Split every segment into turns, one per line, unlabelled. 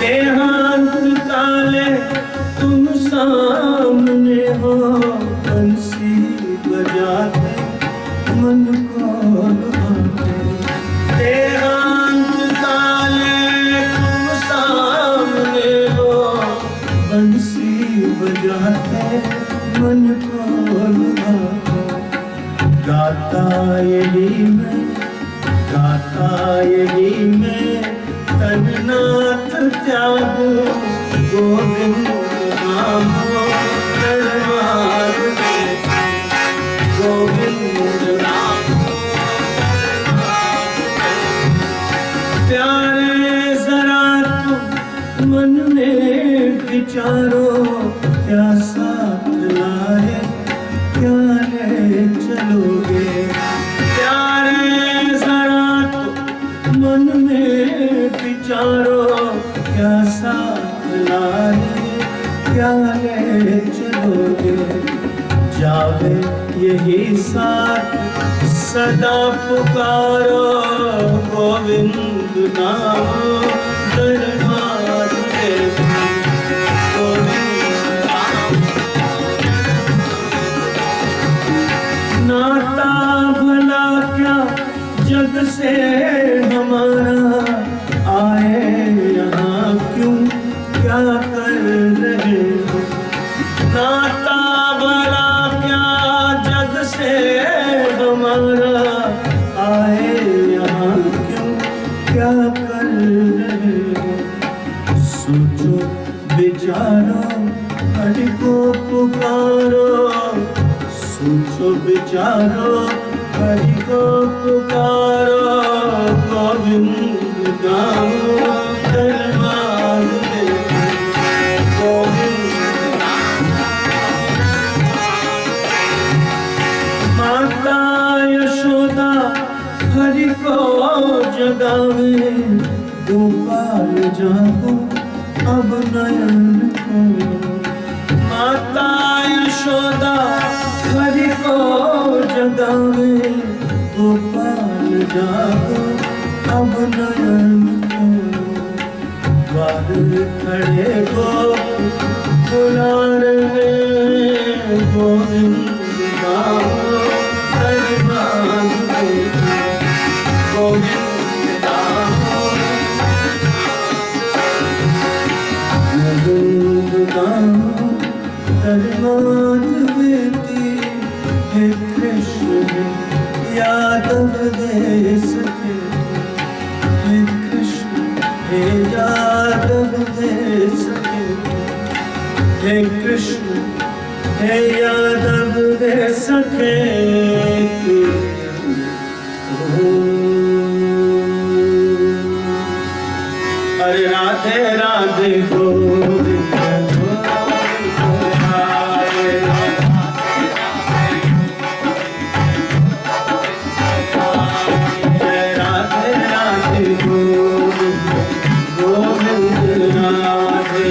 देहांत काले तुम सामने हो, बंसी बजाते मन को लुभाते। देहांत काले तुम सामने हो, बंसी बजाते मन को लुभाते। गाता यही मैं, गाता यही मैं, तननाथ त्याग गोविंद नाम दरबार में। गोविंद नाम प्यारे जरा तुम मन में विचारो, क्या साथ लाए क्या ले चलोगे। प्यारे जरा तुम मन में विचारो, क्या साथ लाए क्या ले चलोगे। जावे यही साथ सदा पुकारो, गोविंद नाम दरबार में। गोविंद नाता भला क्या जग से हमारा, आए यहाँ क्यों क्या कर रहे हो। नाता भला क्या जग से हमारा, आए यहाँ क्यों क्या कर रहे हो। सोचो विचारो हरि को पुकारो, सोचो विचारो हरि को पुकारो। गोविंद नाम दरबार में। गोविंद माता यशोदा हरि को जगावे, गोपाल जागो अब नयन खोलो। माता यशोदा हरि को जगावे, गोपाल जागो अब नयन खोलो। द्वार खड़े गोप बुला रहे, गोविंद नाम दरबार में। गोविंद नाम गोविंद नाम दरबार में। हे कृष्ण यादव देश के, हे कृष्ण हे यादव देश के। हे कृष्ण हे यादव देश के। हरे राधे राधे गोविंद राधे राधे राधे राधे गोविंद गोविंद राधे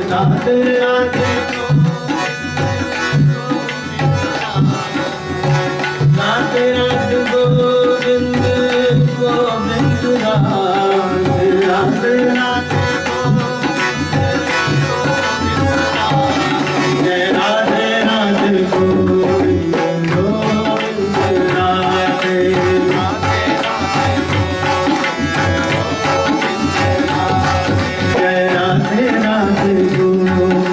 राधे राधे राधे राधे गोविंद गोविंद राधे राधे राधे गोविंद।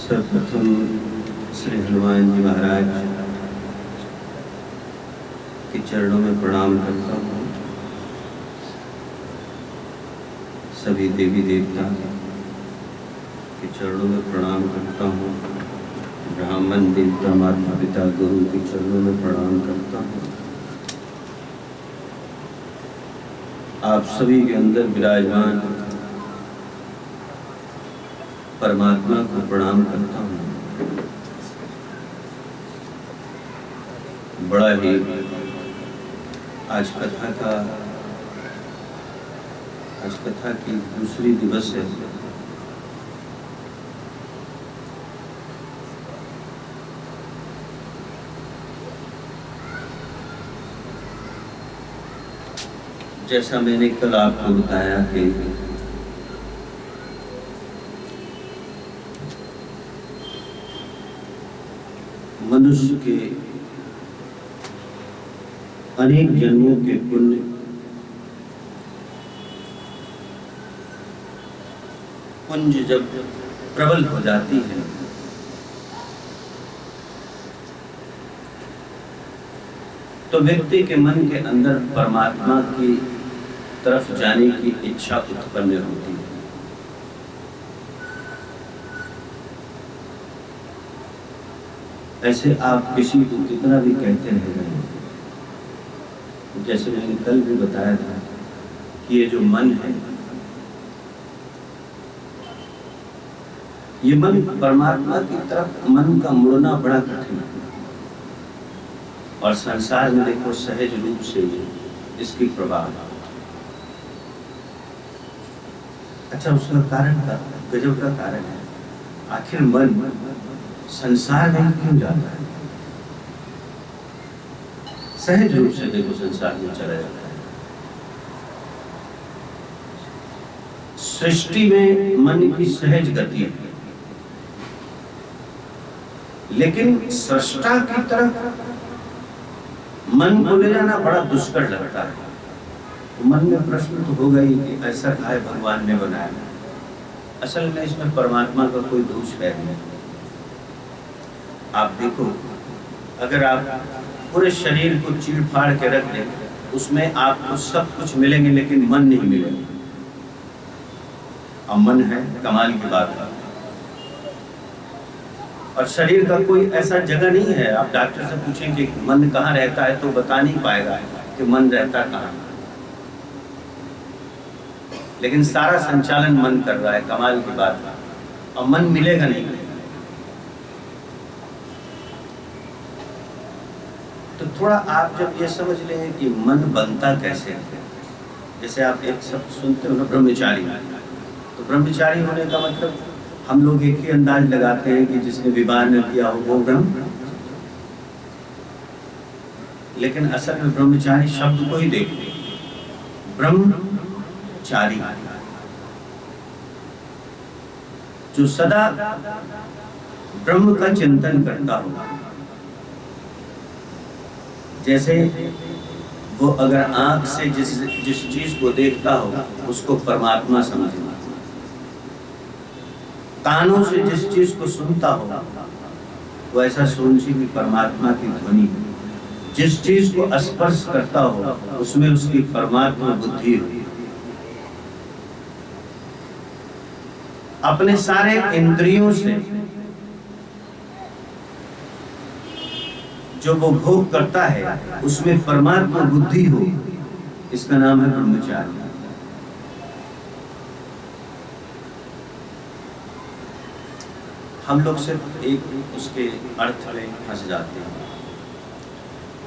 सर्वप्रथम श्री हनुमान जी महाराज के चरणों में प्रणाम करता हूँ। सभी देवी देवता के चरणों में प्रणाम करता हूँ। ब्राह्मण देवता माता पिता गुरु के चरणों में प्रणाम करता हूँ। आप सभी के अंदर विराजमान परमात्मा को प्रणाम करता हूँ। बड़ा ही आज कथा की दूसरी दिवस है। जैसा मैंने कल आपको बताया कि मनुष्य के अनेक जन्मों के पुण्य पुंज जब प्रबल हो जाती है तो व्यक्ति के मन के अंदर परमात्मा की तरफ जाने की इच्छा उत्पन्न होती है। ऐसे आप किसी को कितना भी कहते रह गए, जैसे मैंने कल भी बताया था कि ये जो मन है, ये मन परमात्मा की तरफ मन का मुड़ना बड़ा कठिन है। और संसार में देखो सहज रूप से इसकी प्रभाव। अच्छा, उसका कारण का गजब का कारण है। आखिर मन संसार में क्यों जाता है? सहज रूप से देखो संसार में चला जाता है। सृष्टि में मन की सहज गति है, लेकिन सृष्टा की तरफ मन को ले जाना बड़ा दुष्कर लगता है। मन में प्रश्न तो होगा ही कि ऐसा काहे भगवान ने बनाया। असल में इसमें परमात्मा का कोई दोष है नहीं। आप देखो, अगर आप पूरे शरीर को चीर फाड़ के रख दें, उसमें आपको सब कुछ मिलेंगे लेकिन मन नहीं मिलेगा। अब मन है कमाल की बात है। और शरीर का कोई ऐसा जगह नहीं है, आप डॉक्टर से पूछें कि मन कहाँ रहता है तो बता नहीं पाएगा कि मन रहता कहाँ। लेकिन सारा संचालन मन कर रहा है, कमाल की बात है। और मन मिलेगा नहीं। तो थोड़ा आप जब ये समझ लें कि मन बनता कैसे है, जैसे आप एक शब्द सुनते हो ना, ब्रह्मचारी। तो ब्रह्मचारी होने का मतलब हम लोग एक ही अंदाज लगाते हैं कि जिसने विवाह न किया हो वो ब्रह्म। लेकिन असल में ब्रह्मचारी शब्द को ही देखो, ब्रह्मचारी जो सदा ब्रह्म का चिंतन करता हो। जैसे वो अगर आंख से जिस चीज को देखता हो उसको परमात्मा समझे, कानों से जिस चीज को सुनता हो वो ऐसा सोचे कि परमात्मा की ध्वनि, जिस चीज को स्पर्श करता हो उसमें उसकी परमात्मा बुद्धि हो। अपने सारे इंद्रियों से जो वो भोग करता है उसमें परमात्मा बुद्धि हो, इसका नाम है ब्रह्मचारी। हम लोग सिर्फ एक उसके अर्थ में फंस जाते हैं।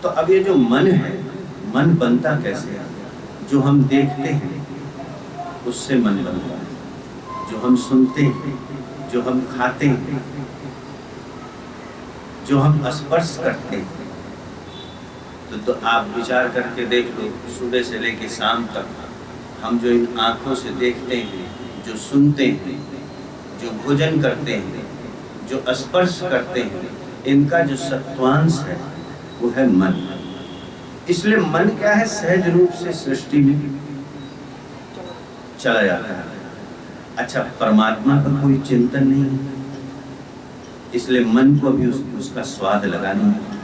तो अब ये जो मन है, मन बनता कैसे है? जो हम देखते हैं उससे मन बनता है, जो हम सुनते हैं, जो हम खाते हैं, जो हम स्पर्श करते हैं। तो आप विचार करके देख लो, सुबह से लेकर शाम तक हम जो इन आँखों से देखते हैं, जो सुनते हैं, जो भोजन करते हैं, जो स्पर्श करते हैं, इनका जो सत्वांश है वो है मन। इसलिए मन क्या है, सहज रूप से सृष्टि में चला जाता है। अच्छा, परमात्मा का कोई चिंतन नहीं है। इसलिए मन को भी उसका स्वाद लगाना है।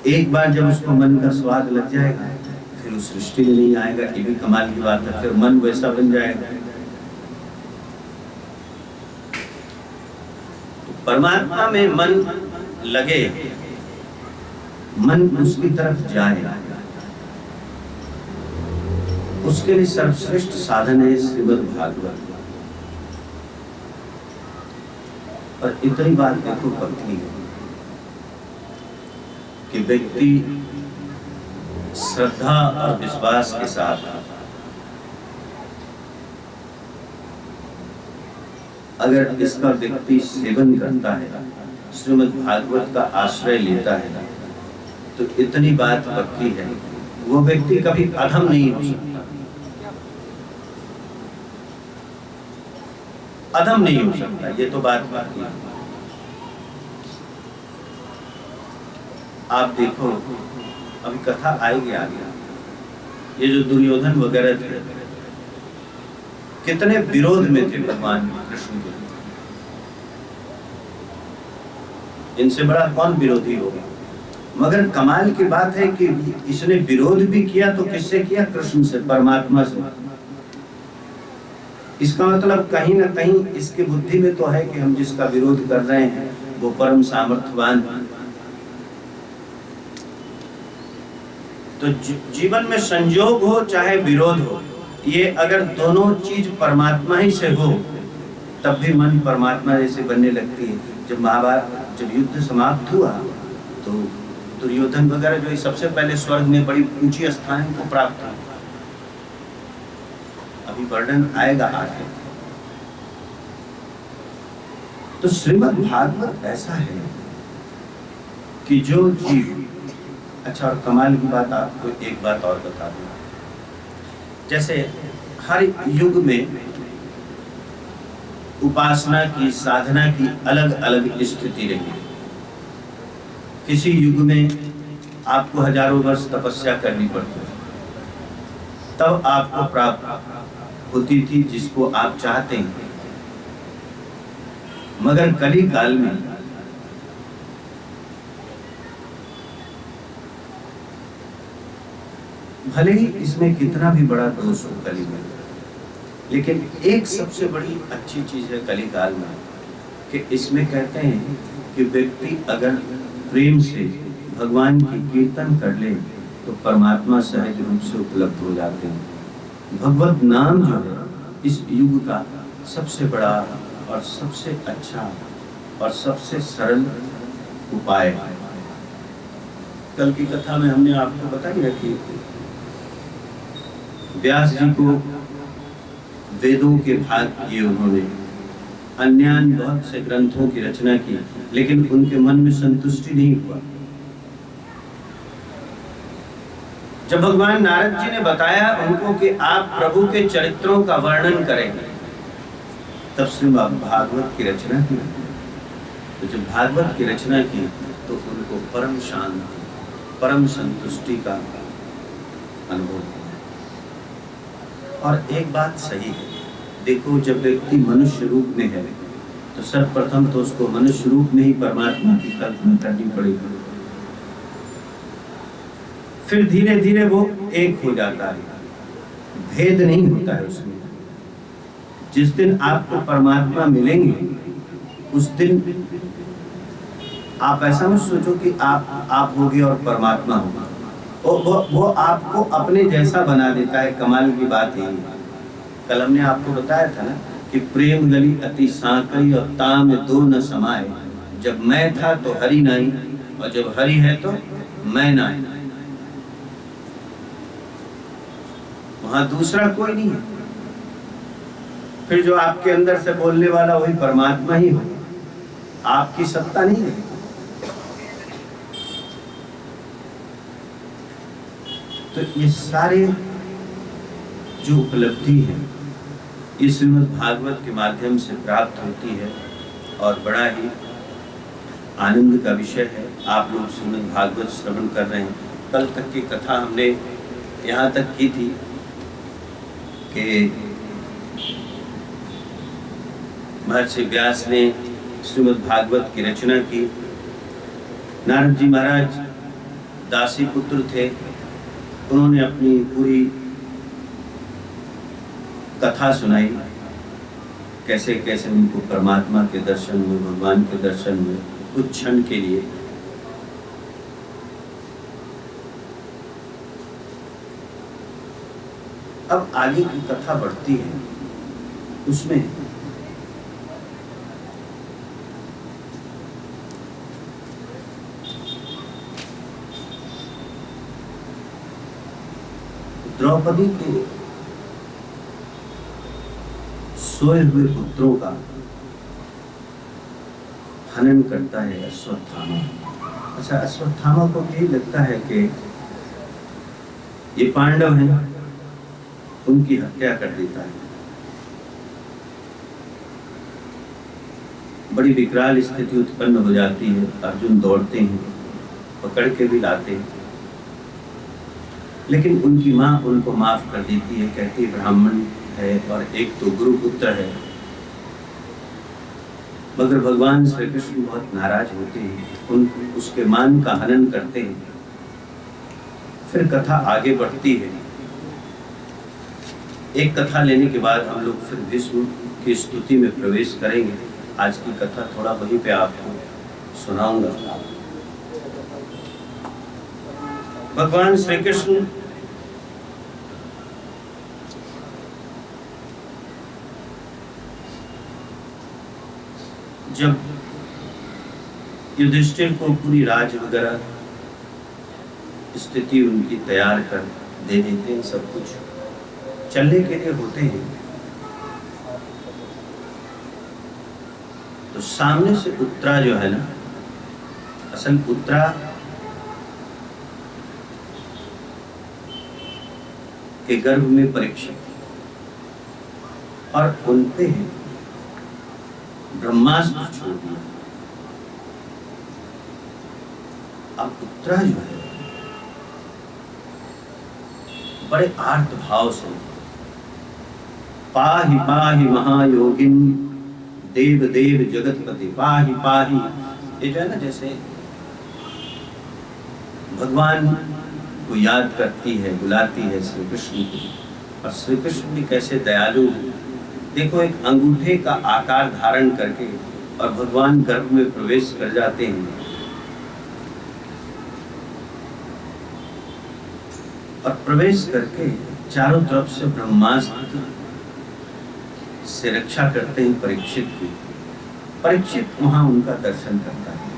एक बार जब उसको मन का स्वाद लग जाएगा फिर उस सृष्टि में नहीं आएगा। ये भी कमाल की बात है, फिर मन वैसा बन जाएगा। तो परमात्मा में मन लगे, मन उसकी तरफ जाए, उसके लिए सर्वश्रेष्ठ साधन है श्रीमद् भागवत। और इतनी बात देखो पक्की है कि व्यक्ति श्रद्धा और विश्वास के साथ अगर इसका व्यक्ति सेवन करता है, श्रीमद् भागवत का आश्रय लेता है, तो इतनी बात पक्की है वो व्यक्ति कभी अधम नहीं हो सकता, अधम नहीं हो सकता। ये तो बात बाकी है। आप देखो अभी कथा आएगी आगे, ये जो दुर्योधन वगैरह थे कितने विरोध में थे भगवान कृष्ण के, इनसे बड़ा कौन विरोधी होगा। मगर कमाल की बात है कि इसने विरोध भी किया तो किससे किया? कृष्ण से, परमात्मा से। इसका मतलब कहीं ना कहीं इसकी बुद्धि में तो है कि हम जिसका विरोध कर रहे हैं वो परम सामर्थ्यवान है। तो जीवन में संयोग हो चाहे विरोध हो, ये अगर दोनों चीज परमात्मा ही से हो तब भी मन परमात्मा जैसे बनने लगती है। जब महाभारत जब युद्ध समाप्त हुआ तो दुर्योधन वगैरह जो सबसे पहले स्वर्ग में बड़ी ऊंची स्थान को प्राप्त हुआ, अभी वर्णन आएगा आगे। तो श्रीमद् भागवत ऐसा है कि जो जीव, अच्छा और कमाल की बात आपको एक बात और बता दूं, जैसे हर युग में उपासना की, साधना की अलग अलग स्थिति रही। किसी युग में आपको हजारों वर्ष तपस्या करनी पड़ती, तब आपको प्राप्त होती थी जिसको आप चाहते हैं। मगर कली काल में भले ही इसमें कितना भी बड़ा दोष हो कली में, लेकिन एक सबसे बड़ी अच्छी चीज है कली काल में कि इसमें कहते हैं कि व्यक्ति अगर प्रेम से भगवान की कीर्तन कर ले तो परमात्मा सहज रूप से उपलब्ध हो जाते हैं। भगवत नाम जो है इस युग का सबसे बड़ा और सबसे अच्छा और सबसे सरल उपाय है। कल की कथा में हमने आपको बताई है कि व्यास जी को वेदों के भाग किए उन्होंने, अन्य बहुत से ग्रंथों की रचना की, लेकिन उनके मन में संतुष्टि नहीं हुआ। जब भगवान नारद जी ने बताया उनको कि आप प्रभु के चरित्रों का वर्णन करेंगे, तब श्रीमद् भागवत की रचना की। तो जब भागवत की रचना की तो उनको परम शांति, परम संतुष्टि का अनुभव हुआ। और एक बात सही है, देखो जब व्यक्ति मनुष्य रूप में है तो सर्वप्रथम तो उसको मनुष्य रूप में ही परमात्मा की कल्पना करनी पड़ेगी, फिर धीरे धीरे वो एक हो जाता है, भेद नहीं होता है उसमें। जिस दिन आपको परमात्मा मिलेंगे उस दिन आप ऐसा मत सोचो कि आप होगे और परमात्मा होगा, वो आपको अपने जैसा बना देता है। कमाल की बात यही है, कल हमने आपको बताया था ना कि प्रेम गली अति सांकई और ताम दो न समाए, जब मैं था तो हरि नहीं और जब हरि है तो मैं नहीं, वहां दूसरा कोई नहीं है। फिर जो आपके अंदर से बोलने वाला वही परमात्मा ही हो, आपकी सत्ता नहीं है। तो ये सारे जो उपलब्धि है ये श्रीमद् भागवत के माध्यम से प्राप्त होती है और बड़ा ही आनंद का विषय है। आप लोग श्रीमद् भागवत श्रवण कर रहे हैं। कल तक की कथा हमने यहाँ तक की थी कि महर्षि व्यास ने श्रीमद् भागवत की रचना की। नारद जी महाराज दासी पुत्र थे, उन्होंने अपनी पूरी कथा सुनाई, कैसे कैसे उनको परमात्मा के दर्शन हुए, भगवान के दर्शन हुए कुछ क्षण के लिए। अब आगे की कथा बढ़ती है, उसमें द्रौपदी के सोए हुए पुत्रों का हनन करता है अश्वत्थामा। अच्छा, अश्वत्थामा को यही लगता है कि ये पांडव हैं, उनकी हत्या कर देता है। बड़ी विकराल स्थिति उत्पन्न हो जाती है। अर्जुन दौड़ते हैं, पकड़ के भी लाते हैं, लेकिन उनकी माँ उनको माफ कर देती है। कहती है ब्राह्मण है और एक तो गुरुपुत्र है। मगर भगवान श्री कृष्ण बहुत नाराज होते हैं, उसके मान का हनन करते हैं। फिर कथा आगे बढ़ती है। एक कथा लेने के बाद हम लोग फिर विष्णु की स्तुति में प्रवेश करेंगे। आज की कथा थोड़ा वहीं पे आपको सुनाऊंगा। भगवान श्री कृष्ण जब युधिष्ठिर को पूरी राज वगैरह स्थिति उनकी तैयार कर दे देते हैं, सब कुछ चलने के लिए होते हैं, तो सामने से उत्तरा जो है ना, असल उत्तरा के गर्भ में परीक्षित और उनपे ब्रह्मास्त्र छोड़ दिया। अब उत्तरा जो है बड़े आर्त भाव से पाहि पाहि महायोगिन देव देव जगतपति पाहि पाहि, ये जो है ना, जैसे भगवान को याद करती है, बुलाती है श्री कृष्ण को। और श्री कृष्ण भी कैसे दयालु है। देखो, एक अंगूठे का आकार धारण करके और भगवान गर्भ में प्रवेश कर जाते हैं और प्रवेश करके चारों तरफ से ब्रह्मास्त्र से रक्षा करते हैं परीक्षित की। परीक्षित वहां उनका दर्शन करता है।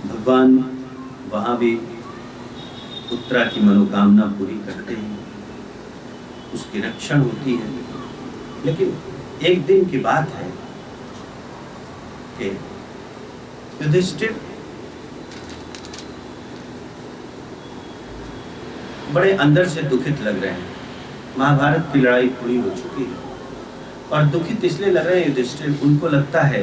भगवान वहां भी उत्तरा की मनोकामना पूरी करते हैं, उसकी रक्षण होती है। लेकिन एक दिन की बात है कि युधिष्ठिर बड़े अंदर से दुखित लग रहे हैं। महाभारत की लड़ाई पूरी हो चुकी है और दुखित इसलिए लग रहे हैं युधिष्ठिर। उनको लगता है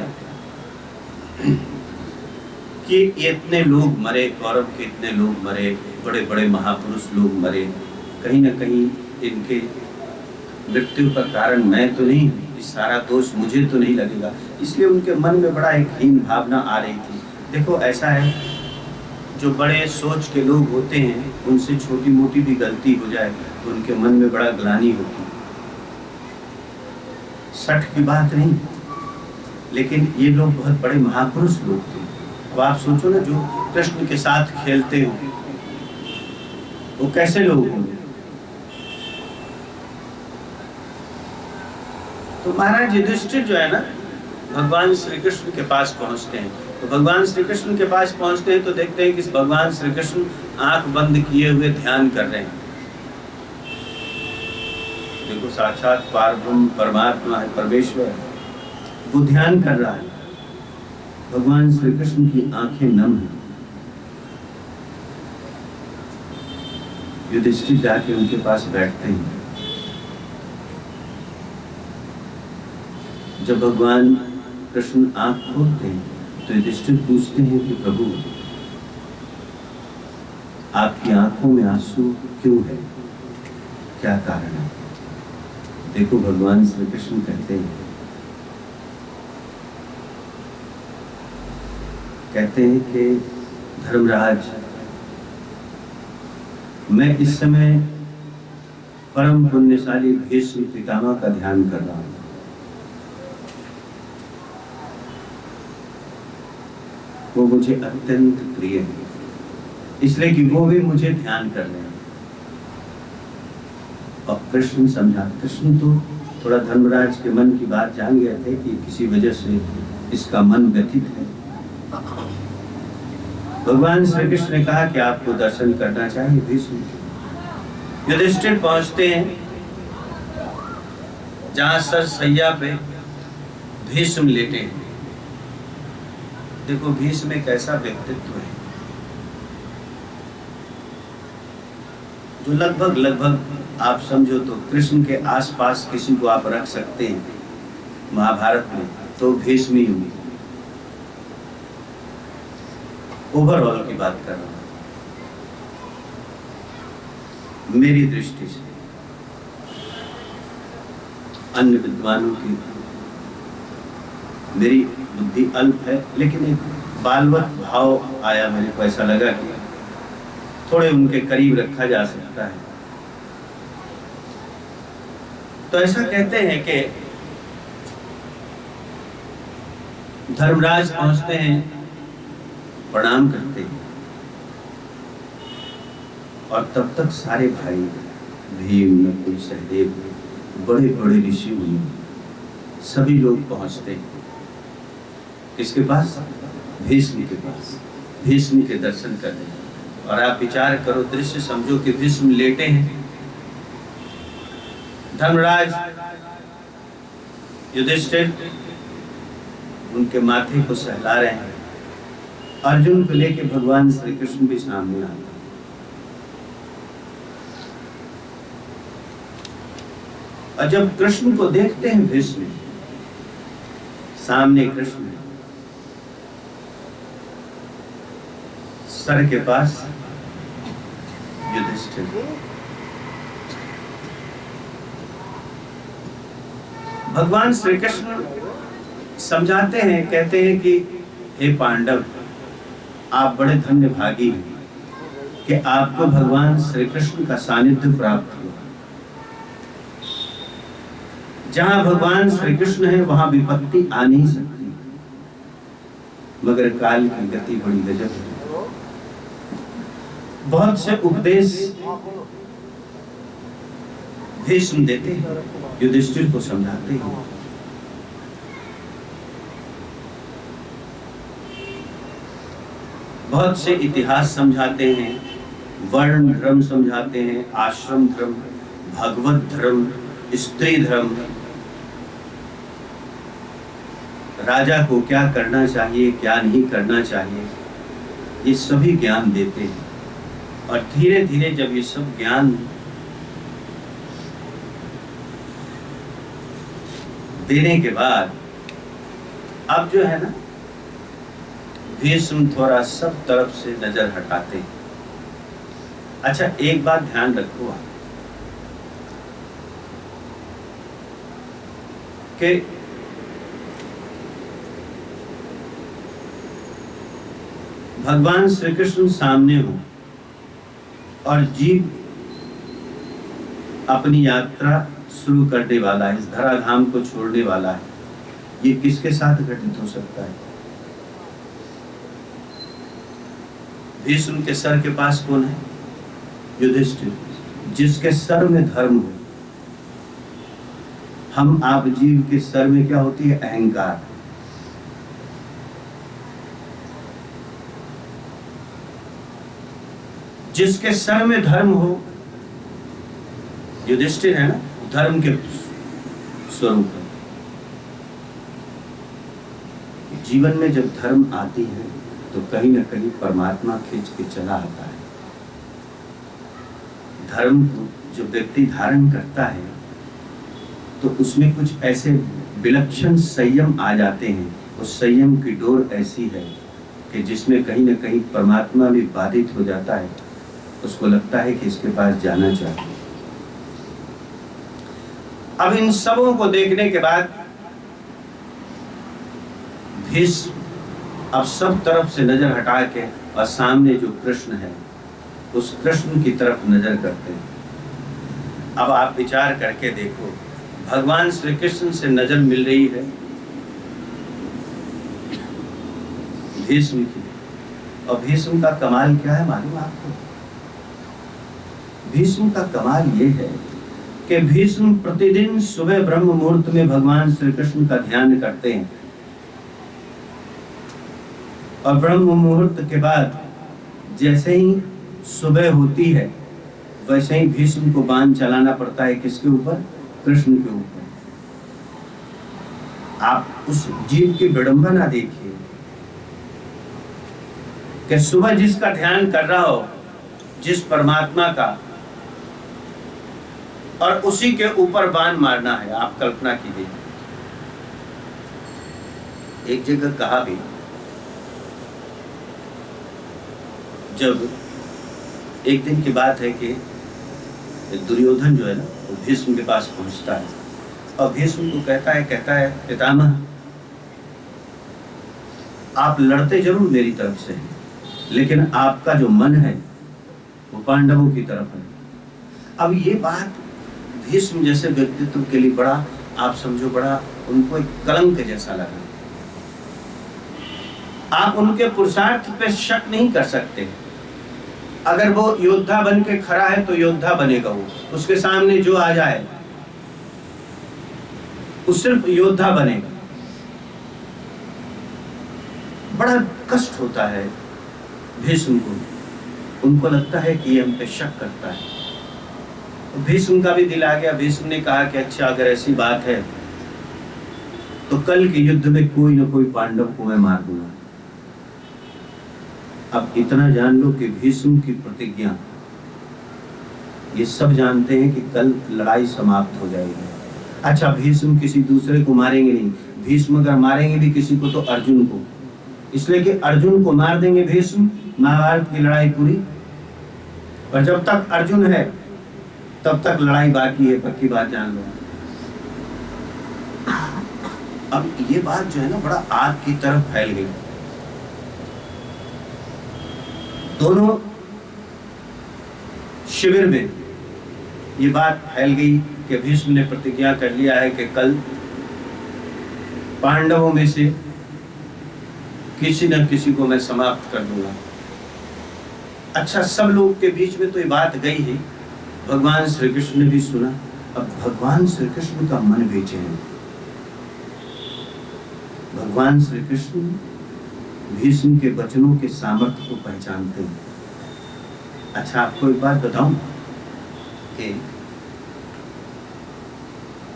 कि इतने लोग मरे, कौरव के इतने लोग मरे, बड़े बड़े महापुरुष लोग मरे, कहीं ना कहीं इनके मृत्यु का कारण मैं तो नहीं, इस सारा दोष मुझे तो नहीं लगेगा। इसलिए उनके मन में बड़ा एक हीन भावना आ रही थी। देखो, ऐसा है, जो बड़े सोच के लोग होते हैं, उनसे छोटी मोटी भी गलती हो जाए तो उनके मन में बड़ा ग्लानि होती है। सठ की बात नहीं, लेकिन ये लोग बहुत बड़े महापुरुष लोग थे। अब आप सोचो ना, जो कृष्ण के साथ खेलते हो वो कैसे लोग होंगे। तो महाराज युधिष्ठिर जो है ना, भगवान श्री कृष्ण के पास पहुंचते हैं। तो भगवान श्री कृष्ण के पास पहुंचते हैं तो देखते हैं कि भगवान श्री कृष्ण आंख बंद किए हुए ध्यान कर रहे हैं। देखो, साक्षात पारब्रह्म परमात्मा है, परमेश्वर है, वो ध्यान कर रहा है। भगवान श्री कृष्ण की आंखें नम हैं। युधिष्ठिर जाके उनके पास बैठते हैं। जब भगवान कृष्ण आंख खोलते हैं तो युधिष्ठिर पूछते हैं कि प्रभु, आपकी आंखों में आंसू क्यों है, क्या कारण है। देखो, भगवान श्री कृष्ण कहते हैं कहते हैं कि धर्मराज, मैं इस समय परम पुण्यशाली भीष्म पितामह का ध्यान कर रहा हूं। वो मुझे अत्यंत प्रिय है, इसलिए कि वो भी मुझे ध्यान कर रहे हैं। और कृष्ण समझा, कृष्ण तो थोड़ा धर्मराज के मन की बात जान गए थे कि किसी वजह से इसका मन व्यथित है। भगवान श्री कृष्ण ने कहा कि आपको दर्शन करना चाहिए भीष्म। युधिष्ठिर पहुंचते हैं जहां सर सैया पे भीष्म लेटे हैं। देखो भीष्म एक ऐसा व्यक्तित्व है जो लगभग आप समझो तो कृष्ण के आसपास किसी को आप रख सकते हैं महाभारत में, तो भीष्म ही होंगे। ओवरऑल की बात कर रहा हूं मेरी दृष्टि से। अन्य विद्वानों की मेरी बुद्धि अल्प है, लेकिन एक बालवत भाव आया मेरे को, ऐसा लगा कि थोड़े उनके करीब रखा जा सकता है। तो ऐसा कहते हैं कि धर्मराज पहुंचते हैं, प्रणाम करते हैं, और तब तक सारे भाई भीम, नकुल, सहदेव, बड़े बड़े ऋषि मुनि सभी लोग पहुंचते हैं। किसके पास? भीष्म के पास। भीष्म के दर्शन करने। और आप विचार करो, दृश्य समझो कि भीष्म लेटे हैं, धर्मराज युधिष्ठिर उनके माथे को सहला रहे हैं, अर्जुन को लेके भगवान श्री कृष्ण भी सामने आते हैं। और जब कृष्ण को देखते हैं भीष्म, सामने कृष्ण सर के पास युधिष्ठिर। भगवान श्री कृष्ण समझाते हैं, कहते हैं कि हे पांडव, आप बड़े धन्य भागी हैं कि आपको भगवान श्री कृष्ण का सानिध्य प्राप्त हुआ। जहां भगवान श्री कृष्ण है वहां विपत्ति आ नहीं सकती, मगर काल की गति बड़ी गजब है। बहुत से उपदेश भीष्म देते हैं, युधिष्ठिर को समझाते हैं। बहुत से इतिहास समझाते हैं, वर्ण धर्म समझाते हैं, आश्रम धर्म, भगवत धर्म, स्त्री धर्म, राजा को क्या करना चाहिए, क्या नहीं करना चाहिए, ये सभी ज्ञान देते हैं। और धीरे धीरे जब ये सब ज्ञान देने के बाद अब जो है ना, भीष्म थोड़ा सब तरफ से नजर हटाते हैं। अच्छा, एक बात ध्यान रखो आप कि भगवान श्री कृष्ण सामने हो और जीव अपनी यात्रा शुरू करने वाला है, इस धराधाम को छोड़ने वाला है, ये किसके साथ घटित हो सकता है? भीष्म के सर के पास कौन है? युधिष्ठिर, जिसके सर में धर्म हो। हम आप जीव के सर में क्या होती है? अहंकार। जिसके सर में धर्म हो, युधिष्ठिर है ना, धर्म के स्वरूप है। जीवन में जब धर्म आती है तो कहीं ना कहीं परमात्मा खींच के चला आता है। धर्म को जो व्यक्ति धारण करता है तो उसमें कुछ ऐसे विलक्षण संयम आ जाते हैं। उस संयम की डोर ऐसी है कि जिसमें कहीं ना कहीं परमात्मा भी बाधित हो जाता है, उसको लगता है कि इसके पास जाना चाहिए। अब इन सबों को देखने के बाद भीष्म अब सब तरफ से नजर हटा के और सामने जो कृष्ण है उस कृष्ण की तरफ नजर करते हैं। अब आप विचार करके देखो, भगवान श्री कृष्ण से नजर मिल रही है भीष्म की, और भीष्म का कमाल क्या है मालूम आपको? भीष्म का कमाल ये है कि भीष्म प्रतिदिन सुबह ब्रह्म मुहूर्त में भगवान श्री कृष्ण का ध्यान करते हैं, और ब्रह्म मुहूर्त के बाद जैसे ही सुबह होती है वैसे ही भीष्म को बाण चलाना पड़ता है। किसके ऊपर? कृष्ण के ऊपर। आप उस जीव की विडंबना देखिए कि सुबह जिसका ध्यान कर रहा हो, जिस परमात्मा का, और उसी के ऊपर बाण मारना है। आप कल्पना कीजिए। एक जगह कहा भी, जब एक दिन की बात है कि दुर्योधन जो है ना वो भीष्म के पास पहुंचता है और भीष्म को कहता है पितामह, आप लड़ते जरूर मेरी तरफ से हैं, लेकिन आपका जो मन है वो पांडवों की तरफ है। अब ये बात भीष्म जैसे व्यक्तित्व के लिए बड़ा, आप समझो, बड़ा उनको एक कलंक जैसा लगा। आप उनके पुरुषार्थ पे शक नहीं कर सकते। अगर वो योद्धा बन के खड़ा है तो योद्धा बनेगा, वो उसके सामने जो आ जाए वो सिर्फ योद्धा बनेगा। बड़ा कष्ट होता है भीष्म को, उनको लगता है कि ये हम पे शक करता है। भीष्म का भी दिल आ गया। भीष्म ने कहा कि अच्छा, अगर ऐसी बात है तो कल के युद्ध में कोई ना कोई पांडव को मैं मार दूंगा। अब इतना जान लो कि भीष्म की प्रतिज्ञा, ये सब जानते हैं कि कल लड़ाई समाप्त हो जाएगी। अच्छा, भीष्म किसी दूसरे को मारेंगे नहीं, भीष्म अगर मारेंगे भी किसी को तो अर्जुन को, इसलिए कि अर्जुन को मार देंगे भीष्म, महाभारत की लड़ाई पूरी। और जब तक अर्जुन है तब तक लड़ाई बाकी है, पक्की बात जान लो। अब ये बात जो है ना बड़ा आग की तरफ फैल गई। दोनों शिविर में ये बात फैल गई कि भीष्म ने प्रतिज्ञा कर लिया है कि कल पांडवों में से किसी न किसी को मैं समाप्त कर दूंगा। अच्छा, सब लोग के बीच में तो ये बात गई है, भगवान श्री कृष्ण ने भी सुना। अब भगवान श्री कृष्ण का मन बेचैन। भगवान श्री कृष्ण भीष्म के वचनों के सामर्थ्य को पहचानते हैं। अच्छा, आपको एक बात बताऊं कि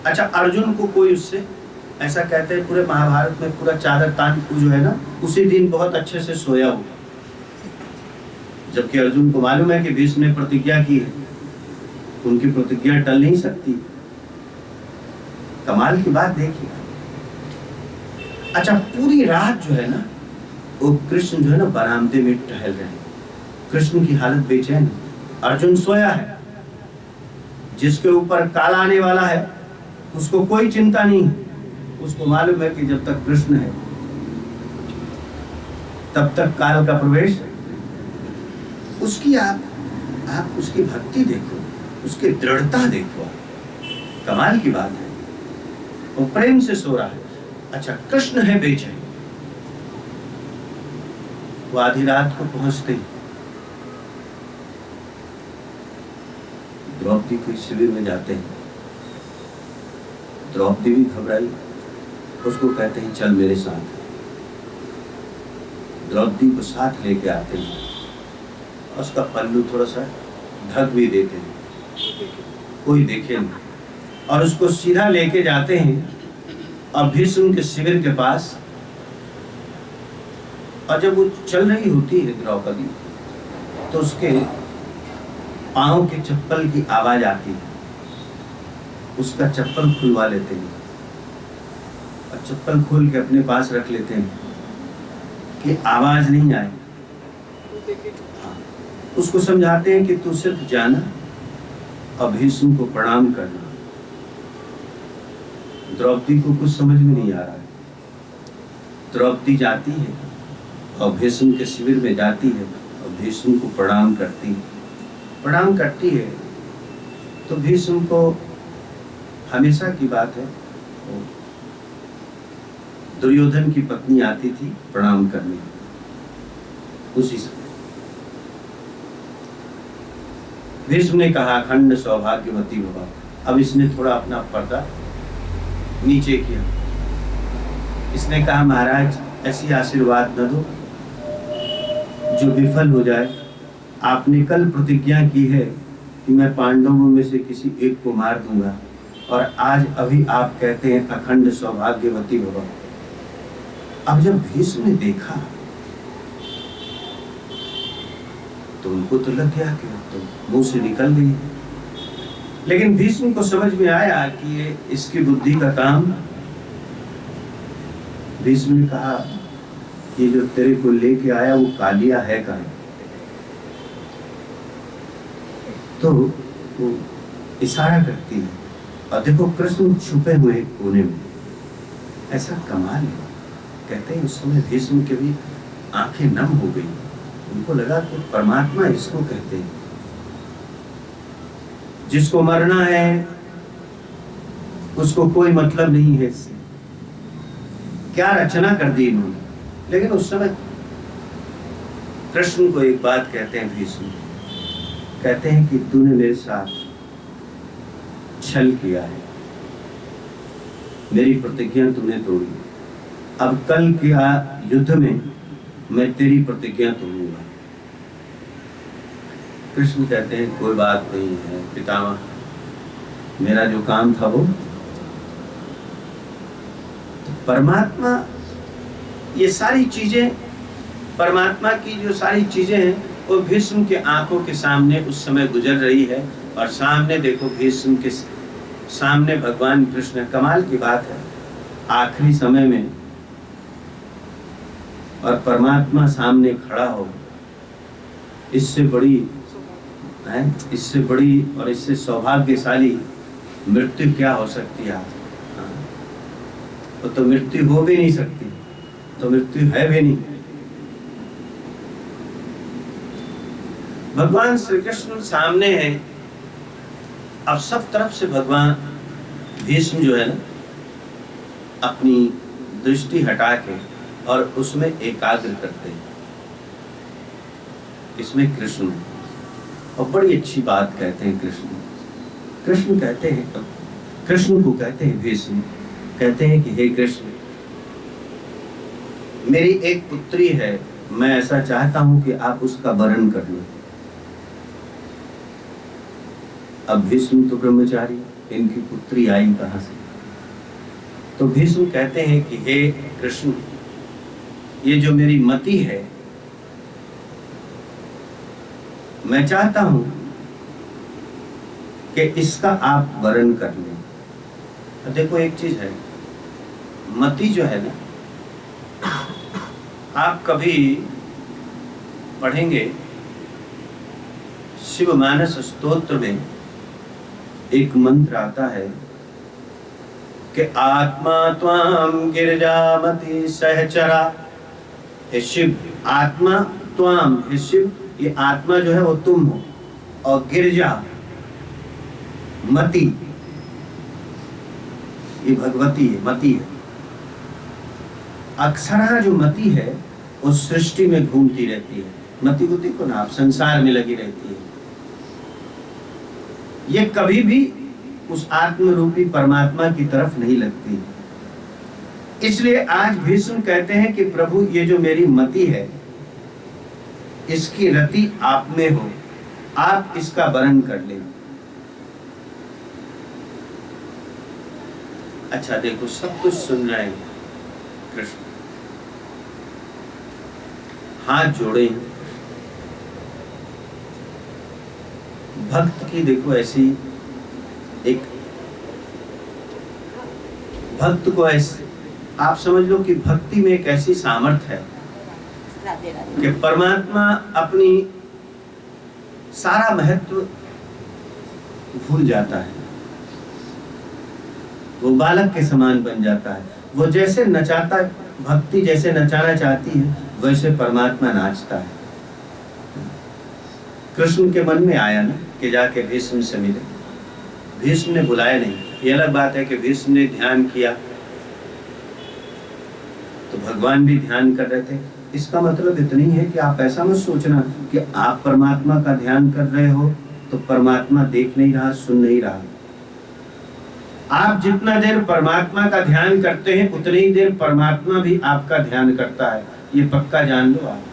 अच्छा, अर्जुन को कोई उससे ऐसा कहते हैं पूरे महाभारत में पूरा चादर तान को जो है ना उसी दिन बहुत अच्छे से सोया हो, जबकि अर्जुन को मालूम है कि भीष्म ने प्रतिज्ञा की है, उनकी प्रतिज्ञा टल नहीं सकती। कमाल की बात देखिए। अच्छा, पूरी रात जो है ना वो कृष्ण जो है ना बरामदे में टहल रहे हैं। कृष्ण की हालत बेचैन है, अर्जुन सोया है। जिसके ऊपर काल आने वाला है उसको कोई चिंता नहीं, उसको मालूम है कि जब तक कृष्ण है तब तक काल का प्रवेश। उसकी आप उसकी भक्ति देखो, उसकी दृढ़ता देखो, कमाल की बात है। वो प्रेम से सो रहा है। अच्छा, कृष्ण है बेचैन। वो आधी रात को पहुंचते द्रौपदी के शिविर में जाते हैं। द्रौपदी भी घबराई, उसको कहते हैं चल मेरे साथ। द्रौपदी को साथ लेके आते हैं, उसका पल्लू थोड़ा सा ढक भी देते हैं, कोई देखे नहीं, और उसको सीधा लेके जाते हैं और भीष्म के शिविर के पास। और जब वो चल रही होती है द्रौपदी तो उसके पांव के चप्पल की आवाज आती है। उसका चप्पल खुलवा लेते हैं और चप्पल खोल के अपने पास रख लेते हैं कि आवाज नहीं आए। उसको समझाते हैं कि तू सिर्फ जाना और भीष्म को प्रणाम करना। द्रौपदी को कुछ समझ में नहीं आ रहा है। द्रौपदी जाती है और भीष्म के शिविर में जाती है और भीष्म को प्रणाम करती है। प्रणाम करती है तो भीष्म को हमेशा की बात है, दुर्योधन की पत्नी आती थी प्रणाम करने उसी समय। भीष्म ने कहा अखंड सौभाग्यवती भव। अब इसने थोड़ा अपना पर्दा नीचे किया। इसने कहा महाराज ऐसी आशीर्वाद न दो जो विफल हो जाए। आपने कल प्रतिज्ञा की है कि मैं पांडवों में से किसी एक को मार दूंगा और आज अभी आप कहते हैं अखंड सौभाग्यवती भव। अब जब भीष्म ने देखा तो उनको तो लग गया कि तो मुंह से निकल गई, लेकिन भीष्म को समझ में आया कि ये इसकी बुद्धि का काम। भीष्म ने कहा कि जो तेरे को लेके आया वो कालिया है कहाँ? तो वो इशारा करती है और देखो कृष्ण छुपे हुए कोने में। ऐसा कमाल है। कहते हैं उस समय भीष्म के भी आंखें नम हो गई। उनको लगा कि परमात्मा इसको कहते हैं जिसको मरना है उसको कोई मतलब नहीं है इससे। क्या रचना कर दी इन्होंने। लेकिन उस समय कृष्ण को एक बात कहते हैं भीष्म, कहते हैं कि तूने मेरे साथ छल किया है, मेरी प्रतिज्ञा तूने तोड़ी। अब कल के युद्ध में मैं तेरी प्रतिज्ञा तोड़ूंगा। कृष्ण कहते हैं कोई बात नहीं है पितामह, मेरा जो काम था वो। परमात्मा ये सारी चीजें, परमात्मा की जो सारी चीजें हैं वो भीष्म के आंखों के सामने उस समय गुजर रही है। और सामने देखो भीष्म के सामने भगवान कृष्ण। कमाल की बात है आखिरी समय में और परमात्मा सामने खड़ा हो, इससे बड़ी और इससे सौभाग्यशाली मृत्यु क्या हो सकती है। तो मृत्यु हो भी नहीं सकती, तो मृत्यु है भी नहीं। भगवान श्री कृष्ण सामने है। अब सब तरफ से भगवान भीष्म जो है ना अपनी दृष्टि हटा के और उसमें एकाग्र करते हैं। इसमें कृष्ण है और बड़ी अच्छी बात कहते हैं कृष्ण कहते हैं, कृष्ण को कहते हैं भीष्म, कहते हैं कि हे कृष्ण मेरी एक पुत्री है, मैं ऐसा चाहता हूं कि आप उसका वरण कर लो। अब भीष्म तो ब्रह्मचारी, इनकी पुत्री आई कहां से। तो भीष्म कहते हैं कि हे कृष्ण ये जो मेरी मति है मैं चाहता हूं कि इसका आप वरण कर लें। तो देखो एक चीज है, मति जो है ना, आप कभी पढ़ेंगे शिव मानस स्तोत्र में एक मंत्र आता है कि आत्मा त्वाम गिरजामति सहचरा। हे शिव, आत्मा त्वाम, हे शिव ये आत्मा जो है वो तुम हो, और गिरजा मति ये भगवती है, मति है। अक्षरा जो मति है वो सृष्टि में घूमती रहती है। मति को देखो ना आप, संसार में लगी रहती है। ये कभी भी उस आत्म रूपी परमात्मा की तरफ नहीं लगती। इसलिए आज भीष्म कहते हैं कि प्रभु ये जो मेरी मति है इसकी रति आप में हो, आप इसका वरण कर लें। अच्छा देखो सब कुछ सुन रहे हैं कृष्ण, हाथ जोड़े। भक्त की देखो ऐसी एक भक्त को ऐसे आप समझ लो कि भक्ति में एक ऐसी सामर्थ्य है कि परमात्मा अपनी सारा महत्व भूल जाता है। वो बालक के समान बन जाता है। वो जैसे नचाता, भक्ति जैसे नचाना चाहती है वैसे परमात्मा नाचता है। कृष्ण के मन में आया ना कि जाके भीष्म से मिले, भीष्म ने बुलाया नहीं। ये अलग बात है कि भीष्म ने ध्यान किया तो भगवान भी ध्यान कर रहे थे। इसका मतलब इतना ही है कि आप ऐसा मत सोचना कि आप परमात्मा का ध्यान कर रहे हो तो परमात्मा देख नहीं रहा, सुन नहीं रहा। आप जितना देर परमात्मा का ध्यान करते हैं उतनी ही देर परमात्मा भी आपका ध्यान करता है, ये पक्का जान लो आप।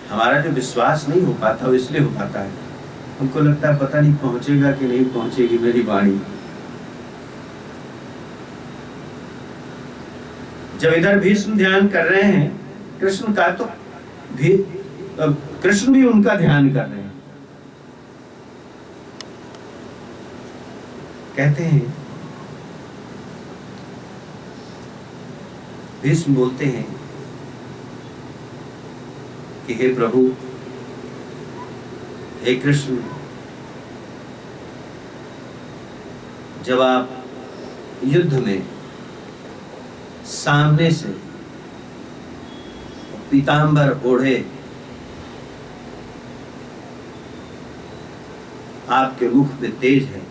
हमारा जो विश्वास नहीं हो पाता वो इसलिए हो पाता है, हमको लगता है पता नहीं पहुंचेगा कि नहीं पहुंचेगी मेरी वाणी। जब इधर भीष्म ध्यान कर रहे हैं कृष्ण का, तो कृष्ण भी उनका ध्यान कर रहे हैं। कहते हैं, भीष्म बोलते हैं कि हे प्रभु, हे कृष्ण, जब आप युद्ध में सामने से पीतांबर ओढ़े आपके मुख पे तेज है,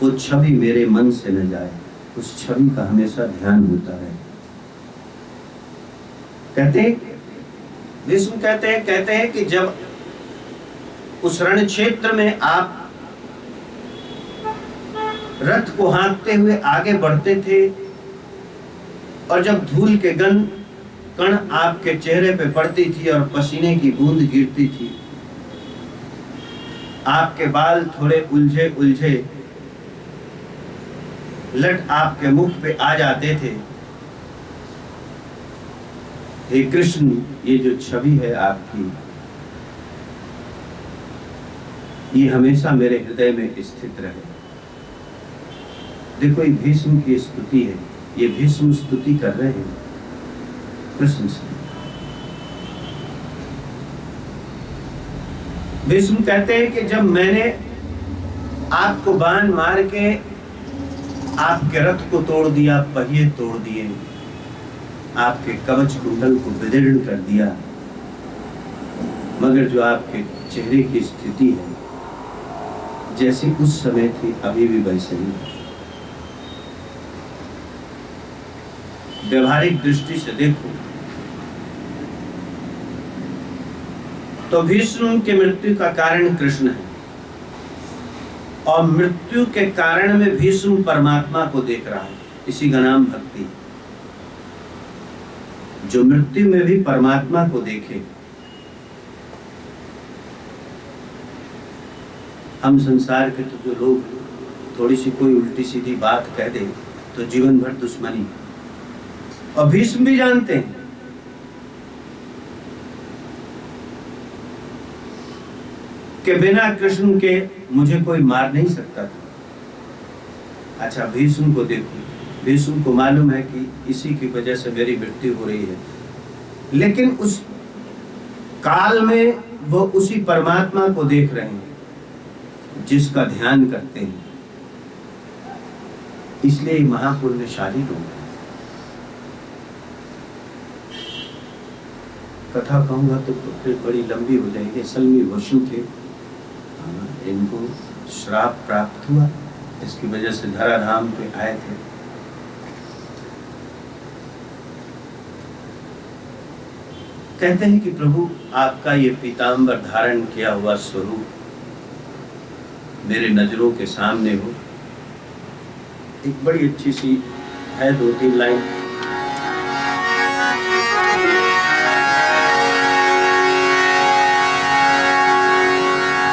वो छवि मेरे मन से न जाए, उस छवि का हमेशा ध्यान होता है। विष्णु कहते हैं कि जब उस रण क्षेत्र में आप रथ को हाँकते हुए आगे बढ़ते थे और जब धूल के कण आपके चेहरे पे पड़ती थी और पसीने की बूंद गिरती थी, आपके बाल थोड़े उलझे उलझे लट आपके मुख पे आ जाते थे। हे कृष्ण, ये जो छवि है आपकी, ये हमेशा मेरे हृदय में स्थित रहे। देखो, ये भीष्म की स्तुति है, ये भीष्म स्तुति कर रहे हैं कृष्ण से। भीष्म कहते हैं कि जब मैंने आपको बाण मार के आपके रथ को तोड़ दिया, पहिए तोड़ दिए, आपके कवच कुंडल को विदीर्ण कर दिया, मगर जो आपके चेहरे की स्थिति है जैसी उस समय थी अभी भी वैसे ही। व्यवहारिक दृष्टि से देखो तो भीष्म के मृत्यु का कारण कृष्ण है और मृत्यु के कारण में भीष्म परमात्मा को देख रहा है। इसी का नाम भक्ति। जो मृत्यु में भी परमात्मा को देखे। हम संसार के तो जो लोग थोड़ी सी कोई उल्टी सीधी बात कह दे तो जीवन भर दुश्मनी, और भीष्म भी जानते हैं कि बिना कृष्ण के मुझे कोई मार नहीं सकता था। अच्छा, भीष्म को देखो, भीष्म को मालूम है कि इसी की वजह से मेरी मृत्यु हो रही है, लेकिन उस काल में वो उसी परमात्मा को देख रहे हैं जिसका ध्यान करते हैं। इसलिए महापुण्यशाली लोग हैं। कथा कहूंगा तो फिर बड़ी लंबी हो जाएगी। असल में वसु थे, इनको श्राप प्राप्त हुआ, इसकी वजह से धराधाम पे आए थे। कहते हैं कि प्रभु, आपका ये पीतांबर धारण किया हुआ स्वरूप मेरे नजरों के सामने हो। एक बड़ी अच्छी सी है, 2-3 लाइन।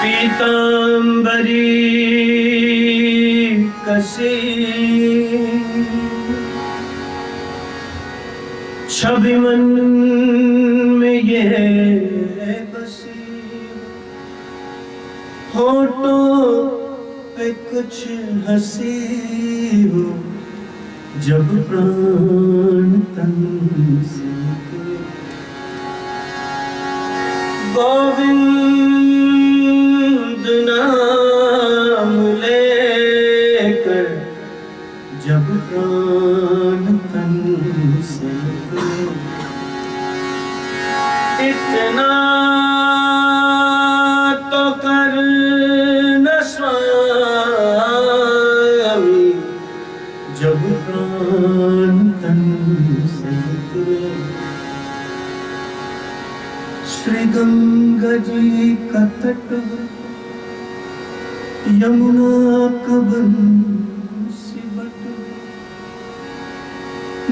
पीतांबरी कसे छवि मन में ये बसी, होठों पे कुछ हंसी हो जब प्राण तन से निकले। गोविंद नाम लेकर जब श्री गंगा जी का तट यमुना का बंसी बट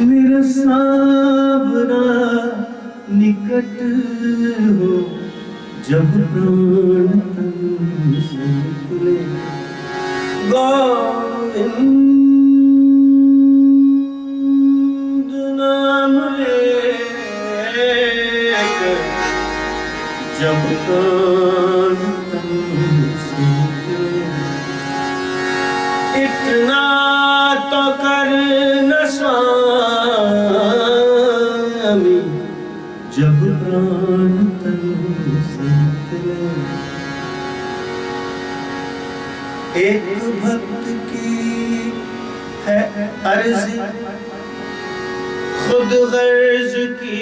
मेरा सावरा निकट हो जब प्राण तन से निकले गोविंद नाम लेकर जब प्राण तन से निकले इतना तो कर न स्वामी जब प्राण तन से निकले। एक भक्त की है अर्ज खुद गर्ज की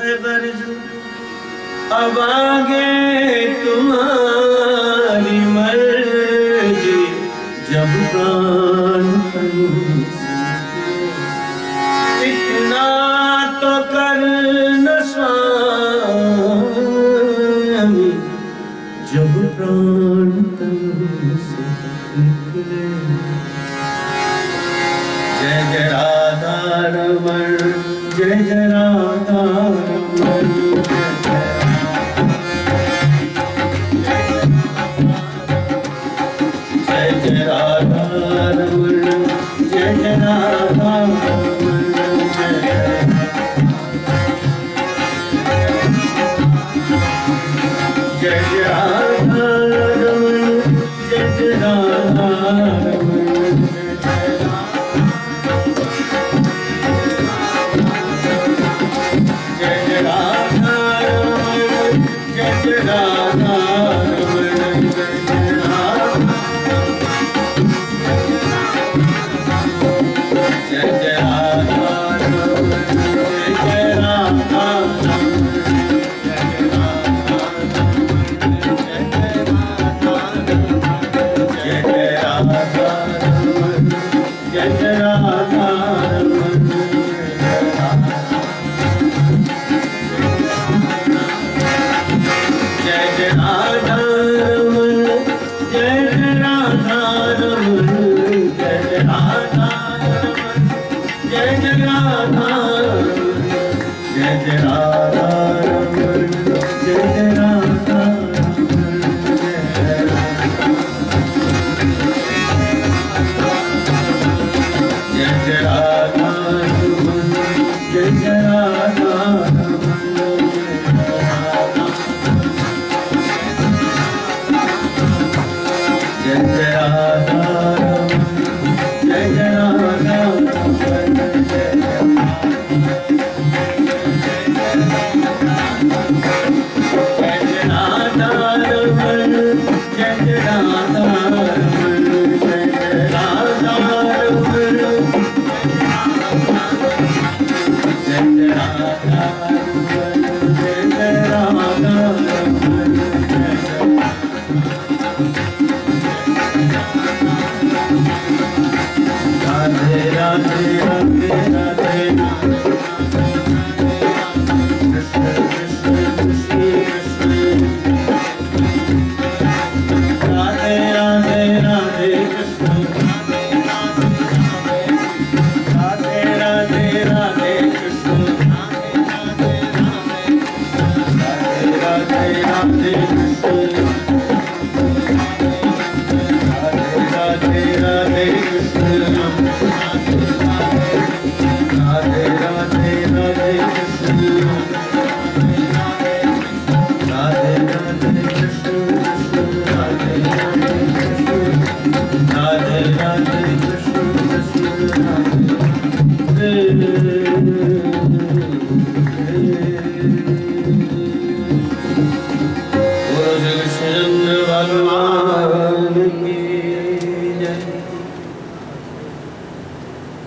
है गर्ज अब आगे तुम्हारी मर्जी जब प्राण तन से निकले इतना तो कर न स्वामी जब प्राण तन से निकले। जय जय राधा रमण जय जय राधा रमण जय जय राधा रमण जय जय राधा रमण जय जय राधा रमण जय जय राधा रमण जय जय राधा रमण जय जय राधा रमण जय जय राधा जय जय राधा रमण जय जय राधा